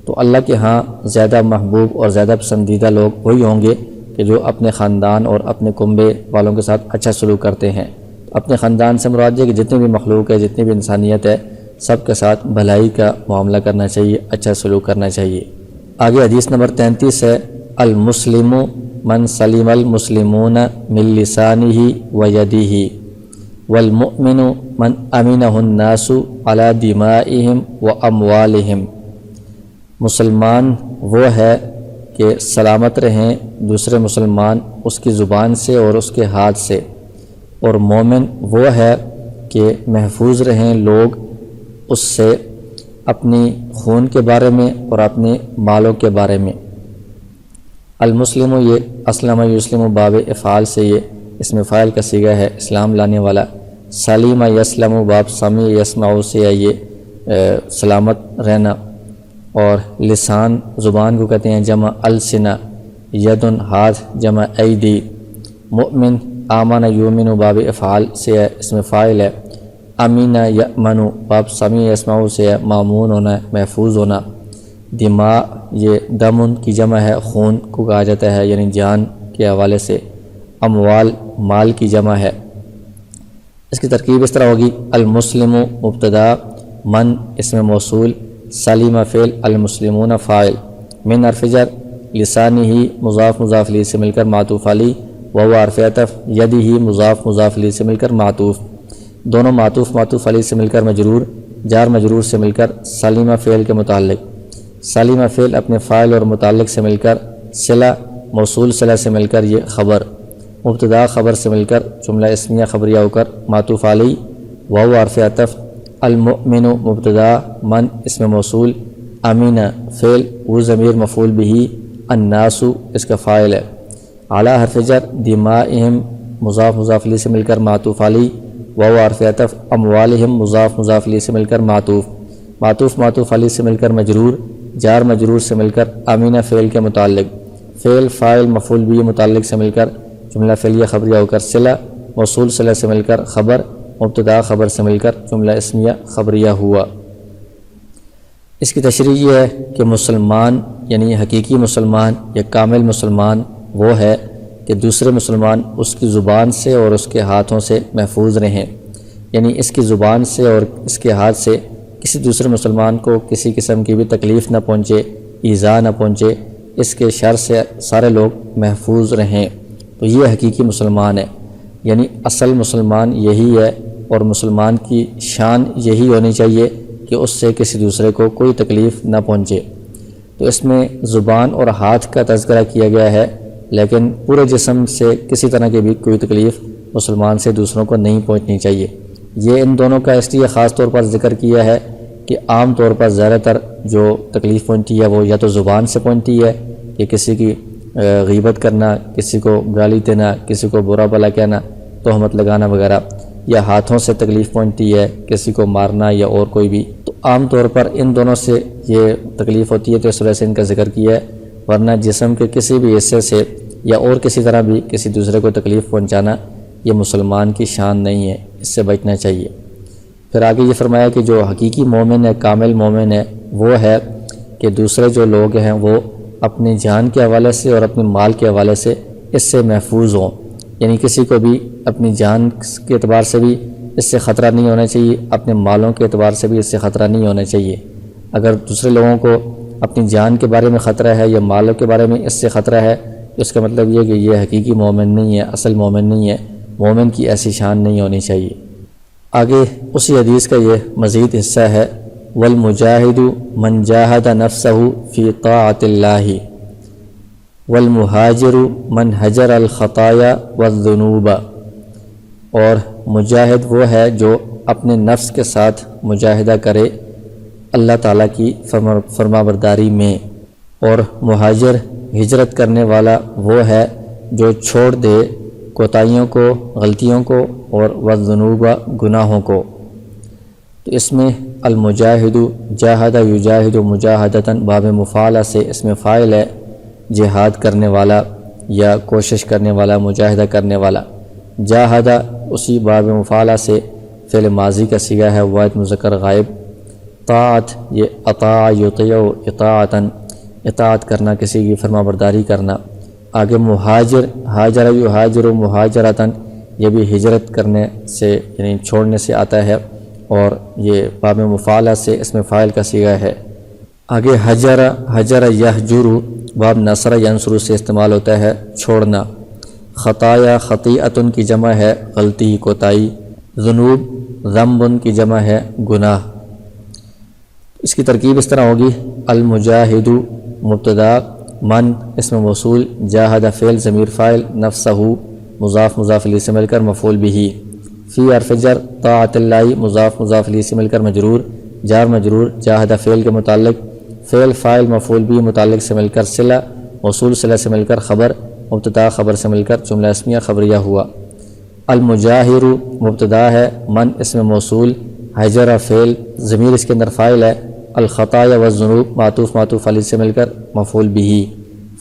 تو اللہ کے ہاں زیادہ محبوب اور زیادہ پسندیدہ لوگ وہی ہوں گے کہ جو اپنے خاندان اور اپنے کنبے والوں کے ساتھ اچھا سلوک کرتے ہیں۔ اپنے خاندان سے مراد ہے کہ جتنی بھی مخلوق ہے، جتنی بھی انسانیت ہے، سب کے ساتھ بھلائی کا معاملہ کرنا چاہیے، اچھا سلوک کرنا چاہیے۔ آگے حدیث نمبر 33 ہے، المسلم من سلم المسلمون من لسانہ ویدہ والمؤمن من امنہ الناس علی دمائہم واموالہم، مسلمان وہ ہے کہ سلامت رہیں دوسرے مسلمان اس کی زبان سے اور اس کے ہاتھ سے، اور مومن وہ ہے کہ محفوظ رہیں لوگ اس سے اپنی خون کے بارے میں اور اپنے مالوں کے بارے میں۔ المسلم یہ اسلم یسلم باب افعال سے یہ اس میں فاعل کا صیغہ ہے، اسلام لانے والا۔ سلیم یسلم باب سمیع یسمع سے ہے یہ سلامت رہنا، اور لسان زبان کو کہتے ہیں جمع السنہ، یدن ہاتھ جمع ایدی۔ مؤمن آمن یومن باب افعال سے ہے، اس میں فاعل ہے۔ امین یأمن باب سمیع یسمع سے ہے، مامون ہونا، محفوظ ہونا۔ دماء یہ دمن کی جمع ہے، خون کو کہا جاتا ہے یعنی جان کے حوالے سے۔ اموال مال کی جمع ہے۔ اس کی ترکیب اس طرح ہوگی، المسلم مبتدا، من اسم موصول، سلیم فعل، المسلمون فاعل، من حرف جر، لسانہ مضاف مضاف الیہ سے مل کر معطوف علیہ، وہو حرف عطف، یدہ مضاف مضاف الیہ سے مل کر معطوف، دونوں معطوف معطوف علیہ سے مل کر مجرور، جار مجرور سے مل کر سلیمہ فعل کے متعلق، سلیمہ فعل اپنے فاعل اور متعلق سے مل کر صلہ، موصول صلہ سے مل کر یہ خبر، مبتدا خبر سے مل کر جملہ اسمیہ خبریہ ہو کر معطوف علیہ، وہو حرف عطف، المؤمن مبتدا، من اسم موصول، امین فعل وہ ضمیر مفعول بہ، الناس اس کا فاعل ہے، اعلی حرف جر، دمائہم مضاف مضاف الیہ سے مل کر معطوف علیہ، وہو حرف عطف، اموالہم مضاف مضاف الیہ سے مل کر معطوف معطوف علیہ سے مل کر مجرور، جار مجرور سے مل کر امینہ فعل کے متعلق، فعل فاعل مفعول بہ متعلق سے مل کر جملہ فعلیہ خبریہ ہو کر صلہ، موصول صلہ سے مل کر خبر، مبتدا خبر سے مل کر جملہ اسمیہ خبریہ ہوا۔ اس کی تشریح یہ ہے کہ مسلمان یعنی حقیقی مسلمان یا کامل مسلمان وہ ہے کہ دوسرے مسلمان اس کی زبان سے اور اس کے ہاتھوں سے محفوظ رہیں، یعنی اس کی زبان سے اور اس کے ہاتھ سے کسی دوسرے مسلمان کو کسی قسم کی بھی تکلیف نہ پہنچے، ایذا نہ پہنچے، اس کے شر سے سارے لوگ محفوظ رہیں۔ تو یہ حقیقی مسلمان ہے، یعنی اصل مسلمان یہی ہے، اور مسلمان کی شان یہی ہونی چاہیے کہ اس سے کسی دوسرے کو کوئی تکلیف نہ پہنچے۔ تو اس میں زبان اور ہاتھ کا تذکرہ کیا گیا ہے، لیکن پورے جسم سے کسی طرح کی بھی کوئی تکلیف مسلمان سے دوسروں کو نہیں پہنچنی چاہیے۔ یہ ان دونوں کا اس لیے خاص طور پر ذکر کیا ہے کہ عام طور پر زیادہ تر جو تکلیف پہنچتی ہے وہ یا تو زبان سے پہنچتی ہے کہ کسی کی غیبت کرنا، کسی کو گالی دینا، کسی کو برا بھلا کہنا، تہمت لگانا وغیرہ، یا ہاتھوں سے تکلیف پہنچتی ہے کسی کو مارنا یا اور کوئی بھی۔ تو عام طور پر ان دونوں سے یہ تکلیف ہوتی ہے، تو اس وجہ سے ان کا ذکر کیا ہے، ورنہ جسم کے کسی بھی حصے سے یا اور کسی طرح بھی کسی دوسرے کو تکلیف پہنچانا یہ مسلمان کی شان نہیں ہے، اس سے بچنا چاہیے۔ پھر آگے یہ فرمایا کہ جو حقیقی مومن ہے، کامل مومن ہے، وہ ہے کہ دوسرے جو لوگ ہیں وہ اپنی جان کے حوالے سے اور اپنے مال کے حوالے سے اس سے محفوظ ہوں، یعنی کسی کو بھی اپنی جان کے اعتبار سے بھی اس سے خطرہ نہیں ہونا چاہیے، اپنے مالوں کے اعتبار سے بھی اس سے خطرہ نہیں ہونا چاہیے۔ اگر دوسرے لوگوں کو اپنی جان کے بارے میں خطرہ ہے یا مالوں کے بارے میں اس سے خطرہ ہے، تو اس کا مطلب یہ کہ یہ حقیقی مومن نہیں ہے، اصل مومن نہیں ہے، مومن کی ایسی شان نہیں ہونی چاہیے۔ آگے اسی حدیث کا یہ مزید حصہ ہے، والمجاہد من جاہد نفسہ فی طاعت اللہ والمہاجر من حجر الخطایا والذنوب، اور مجاہد وہ ہے جو اپنے نفس کے ساتھ مجاہدہ کرے اللہ تعالیٰ کی فرما برداری میں، اور مہاجر ہجرت کرنے والا وہ ہے جو چھوڑ دے کوتاہیوں کو، غلطیوں کو، اور والذنوب گناہوں کو۔ تو اس میں المجاہد جاہد یجاہد مجاہدتاً باب مفعلہ سے اس میں فاعل ہے، جہاد کرنے والا یا کوشش کرنے والا، مجاہدہ کرنے والا۔ جاہدہ اسی باب مفعلہ سے فعل ماضی کا صیغہ ہے، واحد مذکر غائب۔ طاعت یہ اطاع یطیع اطاعتاً، اطاعت کرنا، کسی کی فرما برداری کرنا۔ آگے مہاجر ہاجر یہاجر مہاجرتاً، یہ بھی ہجرت کرنے سے یعنی چھوڑنے سے آتا ہے، اور یہ باب مفعلہ سے اس میں فاعل کا صیغہ ہے۔ آگے حجر حجر یحجر باب نصر ینصر سے استعمال ہوتا ہے، چھوڑنا۔ خطایا خطیئۃ کی جمع ہے غلطی، کوتاہی۔ ذنوب ذنب کی جمع ہے گناہ۔ اس کی ترکیب اس طرح ہوگی، المجاہد مبتدا، من اسم موصول، جاہد فعل ضمیر فاعل، نفسہ مضاف مضاف الیہ سے مل کر مفعول بہ، فی حرف جر، طاعت اللہ مضاف مضاف الیہ سے مل کر مجرور، جار مجرور، جاہد فعل کے متعلق، فعل فاعل مفعول بہ متعلق سے مل کر صلہ، موصول صلہ سے مل کر خبر، مبتدا خبر سے مل کر جملہ اسمیہ خبریہ ہوا۔ المجاہر مبتدا ہے، من اسم موصول، حجر فعل ضمیر اس کے اندر فاعل ہے، الخطایا والذنوب معطوف معطوف علیہ سے مل کر مفعول بہ،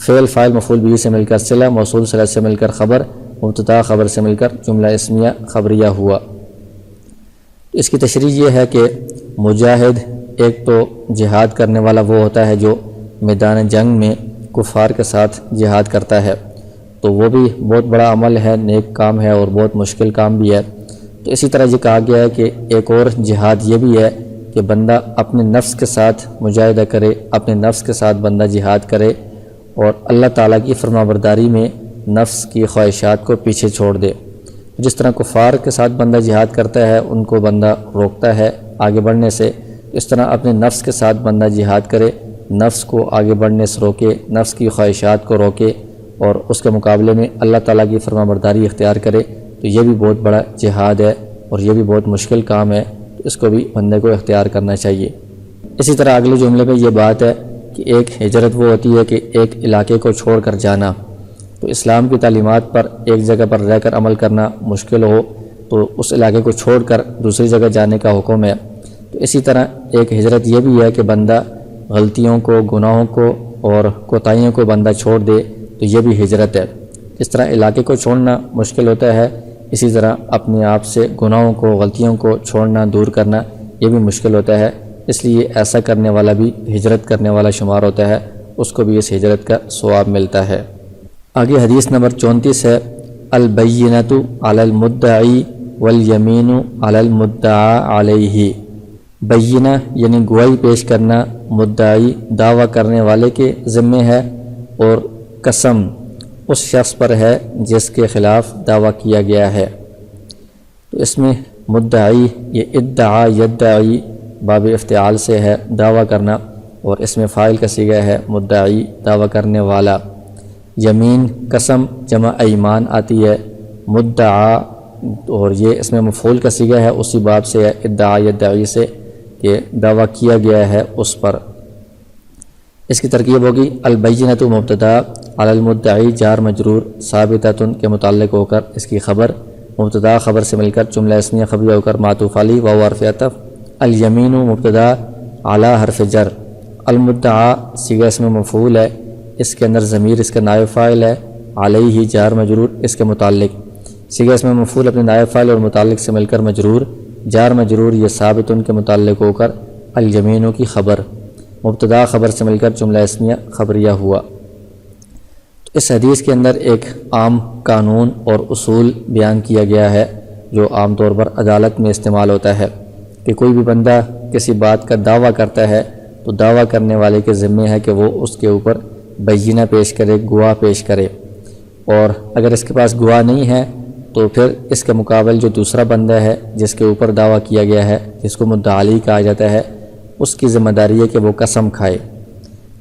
فعل فاعل مفعول بہ سے مل کر صلہ، موصول صلہ سے مل کر خبر، مبتدا خبر سے مل کر جملہ اسمیہ خبریہ ہوا۔ اس کی تشریح یہ ہے کہ مجاہد ایک تو جہاد کرنے والا وہ ہوتا ہے جو میدان جنگ میں کفار کے ساتھ جہاد کرتا ہے، تو وہ بھی بہت بڑا عمل ہے، نیک کام ہے اور بہت مشکل کام بھی ہے۔ تو اسی طرح یہ کہا گیا ہے کہ ایک اور جہاد یہ بھی ہے کہ بندہ اپنے نفس کے ساتھ مجاہدہ کرے، اپنے نفس کے ساتھ بندہ جہاد کرے اور اللہ تعالیٰ کی فرما برداری میں نفس کی خواہشات کو پیچھے چھوڑ دے۔ جس طرح کفار کے ساتھ بندہ جہاد کرتا ہے، ان کو بندہ روکتا ہے آگے بڑھنے سے، اس طرح اپنے نفس کے ساتھ بندہ جہاد کرے، نفس کو آگے بڑھنے سے روکے، نفس کی خواہشات کو روکے اور اس کے مقابلے میں اللہ تعالیٰ کی فرما برداری اختیار کرے، تو یہ بھی بہت بڑا جہاد ہے اور یہ بھی بہت مشکل کام ہے، تو اس کو بھی بندے کو اختیار کرنا چاہیے۔ اسی طرح اگلے جملے میں یہ بات ہے کہ ایک ہجرت وہ ہوتی ہے کہ ایک علاقے کو چھوڑ کر جانا، تو اسلام کی تعلیمات پر ایک جگہ پر رہ کر عمل کرنا مشکل ہو تو اس علاقے کو چھوڑ کر دوسری جگہ جانے کا حکم ہے۔ تو اسی طرح ایک ہجرت یہ بھی ہے کہ بندہ غلطیوں کو، گناہوں کو اور کوتاہیوں کو بندہ چھوڑ دے، تو یہ بھی ہجرت ہے۔ اس طرح علاقے کو چھوڑنا مشکل ہوتا ہے، اسی طرح اپنے آپ سے گناہوں کو، غلطیوں کو چھوڑنا، دور کرنا یہ بھی مشکل ہوتا ہے، اس لیے ایسا کرنے والا بھی ہجرت کرنے والا شمار ہوتا ہے اس کو بھی اس ہجرت کا ثواب ملتا ہے۔ آگے حدیث نمبر 34 ہے، البینۃ علی المدعی والیمین علی المدعی علیہ۔ بینہ یعنی گواہی پیش کرنا مدعی دعویٰ کرنے والے کے ذمے ہے، اور قسم اس شخص پر ہے جس کے خلاف دعویٰ کیا گیا ہے۔ تو اس میں مدعی یہ ادعا یدعی باب افتعال سے ہے، دعویٰ کرنا، اور اس میں فاعل کا صیغہ ہے مدعی دعویٰ کرنے والا۔ یمین قسم جمع ایمان آتی ہے، مدعا اور یہ اس میں مفعول کا صیغہ ہے، اسی باب سے ہے ادعا یدعی سے کہ دعویٰ کیا گیا ہے اس پر۔ اس کی ترکیب ہوگی البینۃ مبتدا علی المدعی جار مجرور ثابتۃ کے متعلق ہو کر اس کی خبر مبتدا خبر سے مل کر جملہ اسمیہ خبریہ ہو کر معطوف علی واو حرف عطف، الیمین مبتدا علی حرف جر، المدعا صیغہ اسم مفعول ہے، اس کے اندر ضمیر اس کا نائب فاعل ہے، علیہ جار مجرور اس کے متعلق، صیغہ اسم مفعول اپنے نائب فاعل اور متعلق سے مل کر مجرور، جار مجرور یہ ثابت ان کے متعلق ہو کر الیمینوں کی خبر مبتدا خبر سے مل کر جملہ اسمیہ خبریہ ہوا۔ تو اس حدیث کے اندر ایک عام قانون اور اصول بیان کیا گیا ہے جو عام طور پر عدالت میں استعمال ہوتا ہے کہ کوئی بھی بندہ کسی بات کا دعویٰ کرتا ہے تو دعویٰ کرنے والے کے ذمے ہے کہ وہ اس کے اوپر بینہ پیش کرے، گواہ پیش کرے، اور اگر اس کے پاس گواہ نہیں ہے تو پھر اس کے مقابل جو دوسرا بندہ ہے جس کے اوپر دعویٰ کیا گیا ہے، جس کو مدعی علیہ کہا جاتا ہے، اس کی ذمہ داری ہے کہ وہ قسم کھائے۔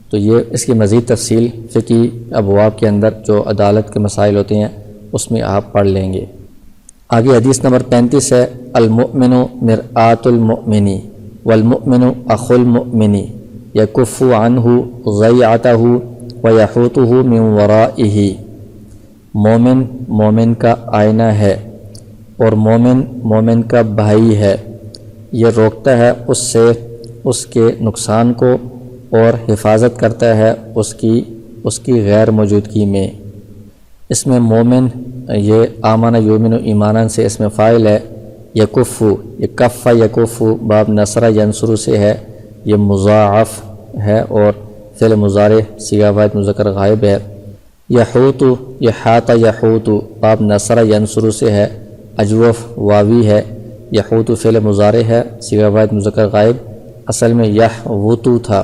تو یہ اس کی مزید تفصیل فقہی ابواب کے اندر جو عدالت کے مسائل ہوتے ہیں اس میں آپ پڑھ لیں گے۔ آگے حدیث نمبر 35 ہے، المؤمن مرآۃ المؤمن والمؤمن اخو المؤمن یکف عنہ ضیعتہ ویحوطہ من ورائہ۔ مومن مومن کا آئینہ ہے اور مومن مومن کا بھائی ہے، یہ روکتا ہے اس سے اس کے نقصان کو اور حفاظت کرتا ہے اس کی غیر موجودگی میں۔ اس میں مومن یہ آمن یؤمن ایمانا سے اس میں فاعل ہے، یکف یہ کف یکف باب نصر ینصر سے ہے، یہ مضاعف ہے اور فعل مضارع صیغہ واحد مذکر غائب ہے۔ یحوط یہ حاط یحوط باب نصر ینصر سے ہے، اجوف واوی ہے، یحوط فعل مضارع ہے صیغہ واحد مذکر غائب، اصل میں یحوط تھا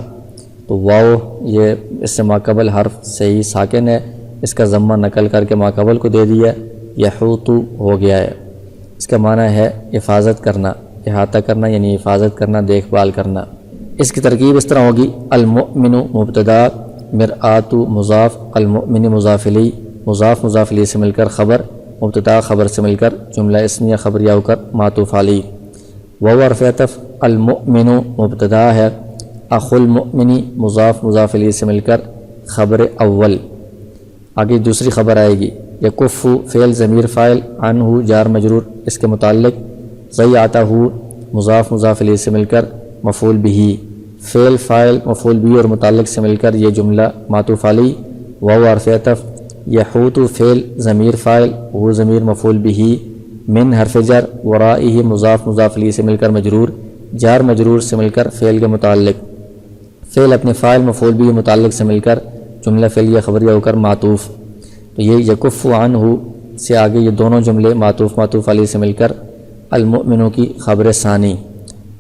تو واو یہ اس سے ماقبل حرف صحیح ساکن ہے، اس کا ضمہ نقل کر کے ماقبل کو دے دیا، یحوط ہو گیا ہے۔ اس کا معنی ہے حفاظت کرنا، احاطہ کرنا یعنی حفاظت کرنا، دیکھ بھال کرنا۔ اس کی ترکیب اس طرح ہوگی، المؤمن مبتدا مرآۃ مضاف المؤمن مضاف الیہ، مضاف مضاف الیہ سے مل کر خبر، مبتدا خبر سے مل کر جملہ اسمیہ خبریہ ہو کر معطوف علیہ، واو حرف عطف، المؤمن مبتدا ہے، اخو المؤمن مضاف مضاف الیہ سے مل کر خبر اول۔ آگے دوسری خبر آئے گی، یکف فعل ضمیر فاعل، عنہ جار مجرور اس کے متعلق، ضیعتہ مضاف مضاف الیہ سے مل کر مفعول بہ، فعل فاعل مفعول بہ اور متعلق سے مل کر یہ جملہ معطوف علیہ، واو حرف عطف، یحوط فعل ضمیر فاعل، وہ ضمیر مفعول بہ، من حرف جر، ورائہ مضاف مضاف الیہ سے مل کر مجرور، جار مجرور سے مل کر فعل کے متعلق، فعل اپنے فاعل مفعول بہ متعلق سے مل کر جملہ فعلیہ خبریہ ہو کر معطوف۔ تو یہ یکف عنہ سے آگے یہ دونوں جملے معطوف معطوف علیہ سے مل کر المؤمنوں کی خبر ثانی،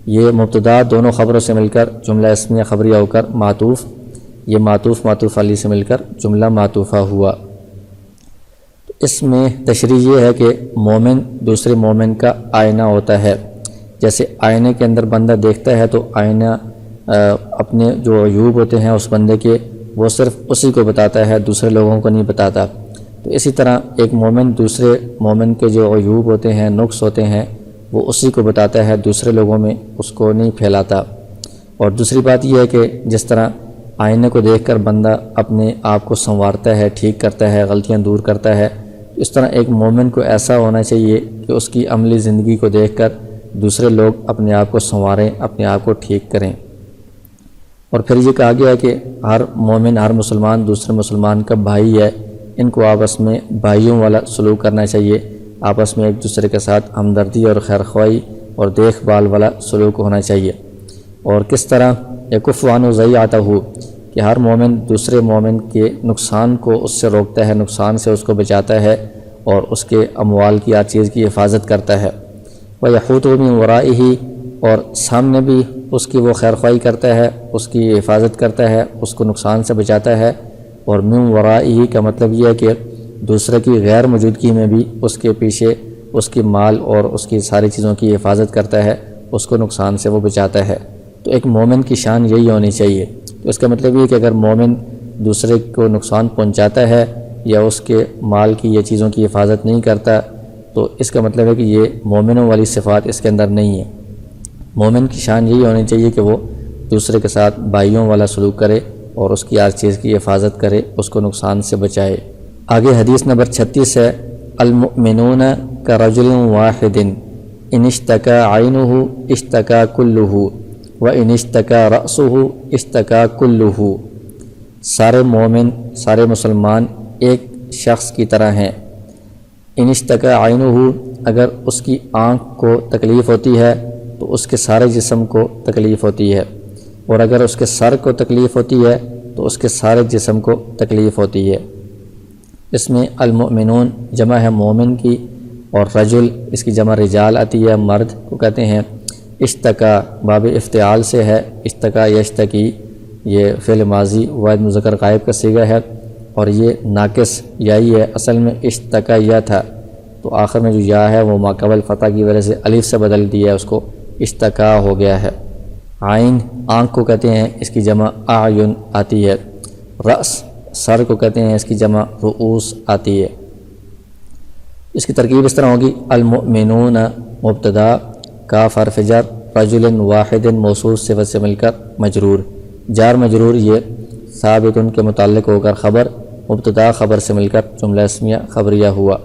یہ مبتدا دونوں خبروں سے مل کر جملہ اسمیہ خبریہ ہو کر معطوف، یہ معطوف معطوف علیہ سے مل کر جملہ معطوفہ ہوا۔ تو اس میں تشریح یہ ہے کہ مومن دوسرے مومن کا آئینہ ہوتا ہے، جیسے آئینے کے اندر بندہ دیکھتا ہے تو آئینہ اپنے جو عیوب ہوتے ہیں اس بندے کے وہ صرف اسی کو بتاتا ہے، دوسرے لوگوں کو نہیں بتاتا۔ تو اسی طرح ایک مومن دوسرے مومن کے جو عیوب ہوتے ہیں، نقص ہوتے ہیں، وہ اسی کو بتاتا ہے، دوسرے لوگوں میں اس کو نہیں پھیلاتا۔ اور دوسری بات یہ ہے کہ جس طرح آئینے کو دیکھ کر بندہ اپنے آپ کو سنوارتا ہے، ٹھیک کرتا ہے، غلطیاں دور کرتا ہے، اس طرح ایک مومن کو ایسا ہونا چاہیے کہ اس کی عملی زندگی کو دیکھ کر دوسرے لوگ اپنے آپ کو سنواریں، اپنے آپ کو ٹھیک کریں۔ اور پھر یہ کہا گیا ہے کہ ہر مومن ہر مسلمان دوسرے مسلمان کا بھائی ہے، ان کو آپس میں بھائیوں والا سلوک کرنا چاہیے، آپس میں ایک دوسرے کے ساتھ ہمدردی اور خیرخواہی اور دیکھ بھال والا سلوک ہونا چاہیے۔ اور کس طرح یکف عنہ ضیعتہ، کہ ہر مومن دوسرے مومن کے نقصان کو اس سے روکتا ہے، نقصان سے اس کو بچاتا ہے اور اس کے اموال کی ہر چیز کی حفاظت کرتا ہے۔ وَيَحُوطُ مِنْ وَرَائِهِ، اور سامنے بھی اس کی وہ خیر خواہی کرتا ہے، اس کی حفاظت کرتا ہے، اس کو نقصان سے بچاتا ہے۔ اور مِنْ وَرَائِهِ کا مطلب یہ ہے کہ دوسرے کی غیر موجودگی میں بھی اس کے پیچھے اس کی مال اور اس کی ساری چیزوں کی حفاظت کرتا ہے، اس کو نقصان سے وہ بچاتا ہے۔ تو ایک مومن کی شان یہی ہونی چاہیے۔ تو اس کا مطلب یہ ہے کہ اگر مومن دوسرے کو نقصان پہنچاتا ہے یا اس کے مال کی یا چیزوں کی حفاظت نہیں کرتا، تو اس کا مطلب ہے کہ یہ مومنوں والی صفات اس کے اندر نہیں ہے۔ مومن کی شان یہی ہونی چاہیے کہ وہ دوسرے کے ساتھ بھائیوں والا سلوک کرے اور اس کی ہر چیز کی حفاظت کرے، اس کو نقصان سے بچائے۔ آگے حدیث نمبر 36 ہے، المؤمنون کرجل واحد ان اشتکا عینہ اشتکا کلہ وان اشتکا رأسہ اشتکا کلہ۔ سارے مومن، سارے مسلمان ایک شخص کی طرح ہیں۔ ان اشتکا عینہ، اگر اس کی آنکھ کو تکلیف ہوتی ہے تو اس کے سارے جسم کو تکلیف ہوتی ہے، اور اگر اس کے سر کو تکلیف ہوتی ہے تو اس کے سارے جسم کو تکلیف ہوتی ہے۔ اس میں المؤمنون جمع ہے مومن کی، اور رجل اس کی جمع رجال آتی ہے، مرد کو کہتے ہیں۔ اشتکا باب افتعال سے ہے، اشتکا یشتکی، یہ فعل ماضی واحد مذکر غائب کا صیغہ ہے، اور یہ ناقص یائی ہے، اصل میں اشتکا یا تھا، تو آخر میں جو یا ہے وہ ما قبل فتح کی وجہ سے الف سے بدل دیا ہے، اس کو اشتکا ہو گیا ہے۔ عین آنکھ کو کہتے ہیں، اس کی جمع اعین آتی ہے۔ رأس سر کو کہتے ہیں، اس کی جمع رؤوس آتی ہے۔ اس کی ترکیب اس طرح ہوگی، المؤمنون مبتدا، کاف حرف جر، رجل واحد موصوف صفت سے مل کر مجرور، جار مجرور یہ ثابت کے متعلق ہو کر خبر، مبتدا خبر سے مل کر جملہ اسمیہ خبریہ ہوا۔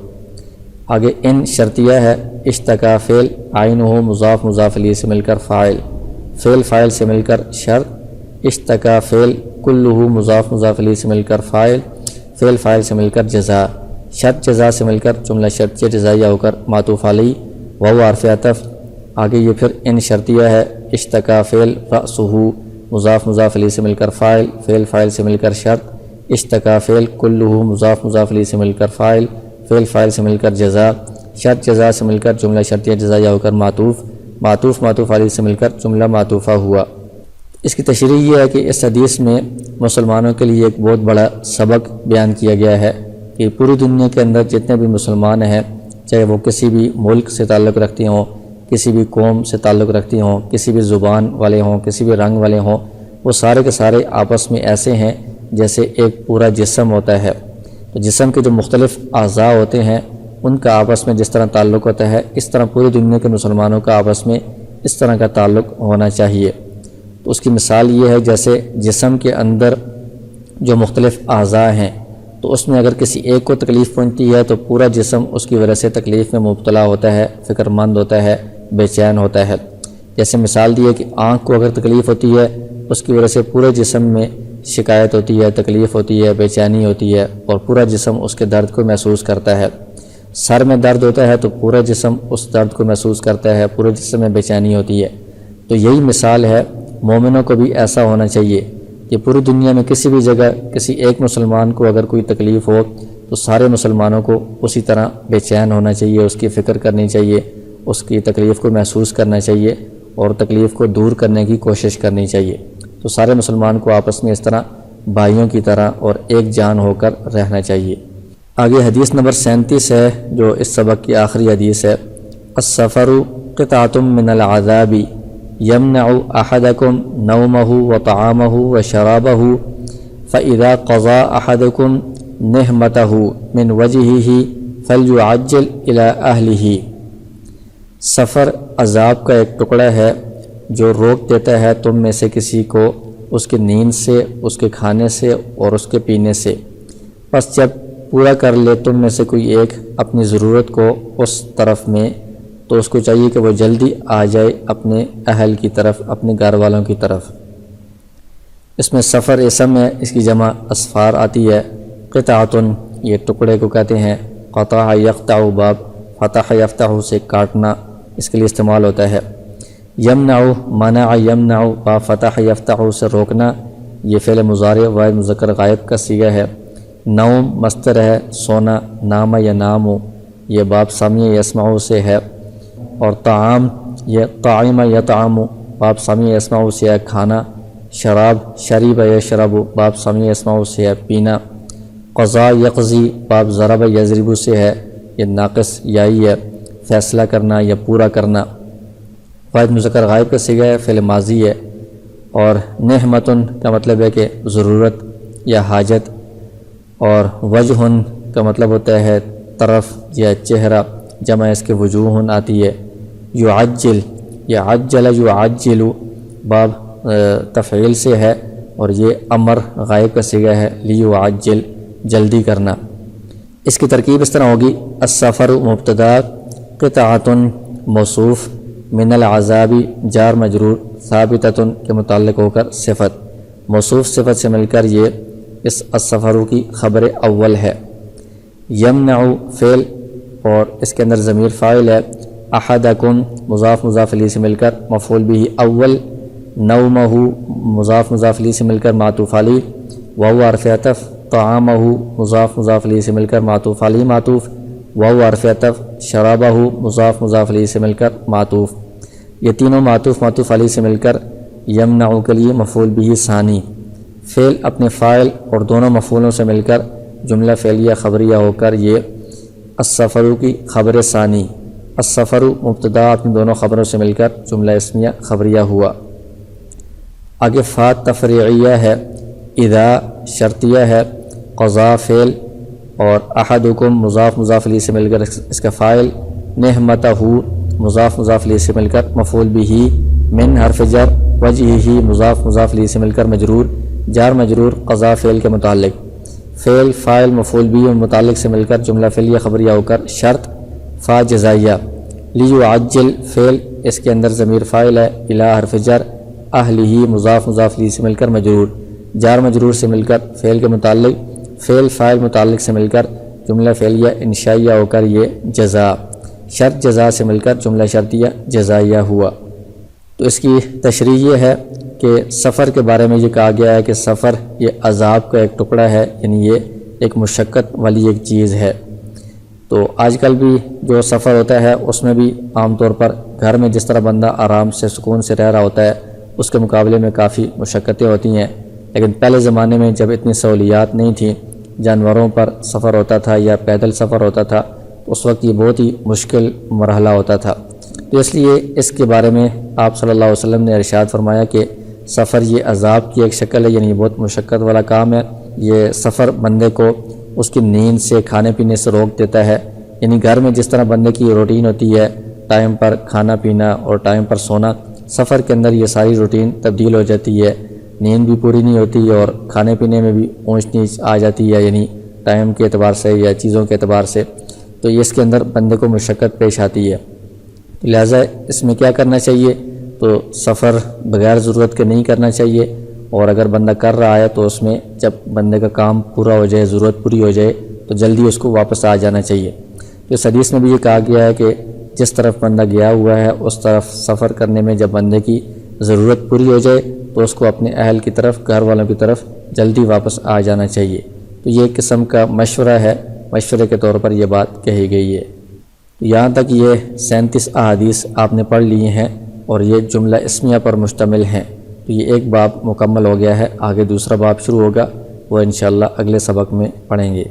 آگے ان شرطیہ ہے، اشتکا فعل، عینہ مضاف مضاف الیہ سے مل کر فاعل، فعل فاعل سے مل کر شرط، اشتکا فعل، کلہ مضاف مضاف الیہ سے مل کر فاعل، فعل فاعل سے مل کر جزا، شرط جزا سے مل کر جملہ شرطیہ جزائیہ ہو کر معطوف علیہ، وہو حرف عطف۔ آگے یہ پھر ان شرطیہ ہے، اشتکا فعل، رأسہ مضاف مضاف الیہ سے مل کر فاعل، فعل فاعل سے مل کر شرط، اشتکا فعل، کلہ مضاف مضاف الیہ سے مل کر فاعل، فعل فاعل سے مل کر جزا، شرط جزا سے مل کر جملہ شرطیہ جزائیہ ہو کر معطوف، معطوف معطوف علیہ سے مل کر جملہ معطوفہ ہوا۔ اس کی تشریح یہ ہے کہ اس حدیث میں مسلمانوں کے لیے ایک بہت بڑا سبق بیان کیا گیا ہے کہ پوری دنیا کے اندر جتنے بھی مسلمان ہیں، چاہے وہ کسی بھی ملک سے تعلق رکھتے ہوں، کسی بھی قوم سے تعلق رکھتے ہوں، کسی بھی زبان والے ہوں، کسی بھی رنگ والے ہوں، وہ سارے کے سارے آپس میں ایسے ہیں جیسے ایک پورا جسم ہوتا ہے۔ تو جسم کے جو مختلف اعضاء ہوتے ہیں ان کا آپس میں جس طرح تعلق ہوتا ہے، اس طرح پوری دنیا کے مسلمانوں کا آپس میں اس طرح کا تعلق ہونا چاہیے۔ تو اس کی مثال یہ ہے، جیسے جسم کے اندر جو مختلف اعضاء ہیں، تو اس میں اگر کسی ایک کو تکلیف پہنچتی ہے تو پورا جسم اس کی وجہ سے تکلیف میں مبتلا ہوتا ہے، فکر مند ہوتا ہے، بے چین ہوتا ہے۔ جیسے مثال دی ہے کہ آنکھ کو اگر تکلیف ہوتی ہے، اس کی وجہ سے پورے جسم میں شکایت ہوتی ہے، تکلیف ہوتی ہے، بے چینی ہوتی ہے، اور پورا جسم اس کے درد کو محسوس کرتا ہے۔ سر میں درد ہوتا ہے تو پورا جسم اس درد کو محسوس کرتا ہے، پورے جسم میں بے چینی ہوتی ہے۔ تو یہی مثال ہے، مومنوں کو بھی ایسا ہونا چاہیے کہ پوری دنیا میں کسی بھی جگہ کسی ایک مسلمان کو اگر کوئی تکلیف ہو تو سارے مسلمانوں کو اسی طرح بے چین ہونا چاہیے، اس کی فکر کرنی چاہیے، اس کی تکلیف کو محسوس کرنا چاہیے اور تکلیف کو دور کرنے کی کوشش کرنی چاہیے۔ تو سارے مسلمان کو آپس میں اس طرح بھائیوں کی طرح اور ایک جان ہو کر رہنا چاہیے۔ آگے حدیث نمبر 37 ہے جو اس سبق کی آخری حدیث ہے، السفر قطعۃ من العذاب یمنع احدکم نومہ وطعامہ وشرابہ فاذا قضى احدکم نہمتہ من وجہہ فلیعجل الی اہلہ۔ سفر عذاب کا ایک ٹکڑا ہے جو روک دیتا ہے تم میں سے کسی کو اس کی نیند سے، اس کے کھانے سے اور اس کے پینے سے، پس جب پورا کر لے تم میں سے کوئی ایک اپنی ضرورت کو اس طرف میں، تو اس کو چاہیے کہ وہ جلدی آ جائے اپنے اہل کی طرف، اپنے گھر والوں کی طرف۔ اس میں سفر اسم ہے، اس کی جمع اسفار آتی ہے۔ قطعۃ یہ ٹکڑے کو کہتے ہیں، قطع یقطع باب فتح یفتح سے کاٹنا اس کے لیے استعمال ہوتا ہے۔ یمنع منع یمنع با فتح یفتح سے روکنا، یہ فعل مضارع واحد مذکر غائب کا صیغہ ہے۔ نوم مصدر ہے، سونا، نام یا نامو یہ باب سامع یسمعو سے ہے، اور طعام یہ طعم یطعم باب سامع یسمعو سے ہے کھانا، شراب شریب یشرب باب سامع یسمعو سے ہے پینا، قضا یقضی باب ضرب یضرب سے ہے، یہ ناقص یائی ہے، فیصلہ کرنا یا پورا کرنا۔ واحد مذکر غائب کا صیغہ ہے، فعل ماضی ہے، اور نعمتن کا مطلب ہے کہ ضرورت یا حاجت، اور وجہ کا مطلب ہوتا ہے طرف یا چہرہ، جمع اس کے وجوہ آتی ہے۔ یعجل یا عجل یعجل باب تفعیل سے ہے، اور یہ امر غائب کا صیغہ ہے، لیعجل جلدی کرنا۔ اس کی ترکیب اس طرح ہوگی، السفر مبتدا، قطعۃ موصوف، من العذاب جار مجرور، ثابتۃ کے متعلق ہو کر صفت، موصوف صفت سے مل کر یہ اس السفر کی خبر اول ہے۔ یمنع فعل اور اس کے اندر ضمیر فاعل ہے، احدکم مضاف مضاف الیہ سے مل کر مفعول به اول، نومہ مضاف مضاف الیہ سے مل کر معطوف علیہ، وهو حرف عطف، طعامہ مضاف مضاف الیہ سے مل کر معطوف علیہ معطوف، وهو حرف عطف، شرابہ مضاف مضاف الیہ سے مل کر معطوف، یہ تینوں معطوف معطوف علیہ سے مل کر یمنع کے لیے مفعول به ثانی، فعل اپنے فاعل اور دونوں مفعولوں سے مل کر جملہ فعلیہ خبریہ ہو کر یہ السفر کی خبر ثانی، السفر مبتدا اپنی دونوں خبروں سے مل کر جملہ اسمیہ خبریہ ہوا۔ آگے فا تفریعیہ ہے، اذا شرطیہ ہے، قضا فعل، اور احدکم مضاف مضاف الیہ سے مل کر اس کا فاعل، نعمتہ مضاف مضاف الیہ سے مل کر مفعول به، من حرف جر، وجہہ مضاف مضاف الیہ سے مل کر مجرور، جار مجرور قضا فعل کے متعلق، فعل فاعل مفعول به اور متعلق سے مل کر جملہ فعلیہ خبریہ ہو کر شرط فا جزائیہ، لیعجل فعل اس کے اندر ضمیر فاعل ہے، الی حرف جر، اہلہ مضاف مضاف الیہ سے مل کر مجرور، جار مجرور سے مل کر فعل کے متعلق، فعل فاعل متعلق سے مل کر جملہ فعلیہ انشائیہ ہو کر یہ جزا، شرط جزا سے مل کر جملہ شرطیہ جزائیہ ہوا۔ تو اس کی تشریح یہ ہے کہ سفر کے بارے میں یہ کہا گیا ہے کہ سفر یہ عذاب کا ایک ٹکڑا ہے، یعنی یہ ایک مشقت والی ایک چیز ہے۔ تو آج کل بھی جو سفر ہوتا ہے اس میں بھی عام طور پر گھر میں جس طرح بندہ آرام سے سکون سے رہ رہا ہوتا ہے اس کے مقابلے میں کافی مشقتیں ہوتی ہیں، لیکن پہلے زمانے میں جب اتنی سہولیات نہیں تھیں، جانوروں پر سفر ہوتا تھا یا پیدل سفر ہوتا تھا، اس وقت یہ بہت ہی مشکل مرحلہ ہوتا تھا۔ تو اس لیے اس کے بارے میں آپ صلی اللہ علیہ وسلم نے ارشاد فرمایا کہ سفر یہ عذاب کی ایک شکل ہے، یعنی بہت مشقت والا کام ہے۔ یہ سفر بندے کو اس کی نیند سے، کھانے پینے سے روک دیتا ہے، یعنی گھر میں جس طرح بندے کی روٹین ہوتی ہے، ٹائم پر کھانا پینا اور ٹائم پر سونا، سفر کے اندر یہ ساری روٹین تبدیل ہو جاتی ہے، نیند بھی پوری نہیں ہوتی اور کھانے پینے میں بھی اونچ نیچ آ جاتی ہے، یعنی ٹائم کے اعتبار سے یا چیزوں کے اعتبار سے، تو اس کے اندر بندے کو مشقت پیش آتی ہے۔ لہٰذا اس میں کیا کرنا چاہیے؟ تو سفر بغیر ضرورت کے نہیں کرنا چاہیے، اور اگر بندہ کر رہا ہے تو اس میں جب بندے کا کام پورا ہو جائے، ضرورت پوری ہو جائے تو جلدی اس کو واپس آ جانا چاہیے۔ تو اس حدیث میں بھی یہ کہا گیا ہے کہ جس طرف بندہ گیا ہوا ہے اس طرف سفر کرنے میں جب بندے کی ضرورت پوری ہو جائے تو اس کو اپنے اہل کی طرف، گھر والوں کی طرف جلدی واپس آ جانا چاہیے۔ تو یہ ایک قسم کا مشورہ ہے، مشورے کے طور پر یہ بات کہی گئی ہے۔ یہاں تک یہ 37 احادیث آپ نے پڑھ لی ہیں اور یہ جملہ اسمیہ پر مشتمل ہیں۔ تو یہ ایک باب مکمل ہو گیا ہے، آگے دوسرا باب شروع ہوگا، وہ انشاءاللہ اگلے سبق میں پڑھیں گے۔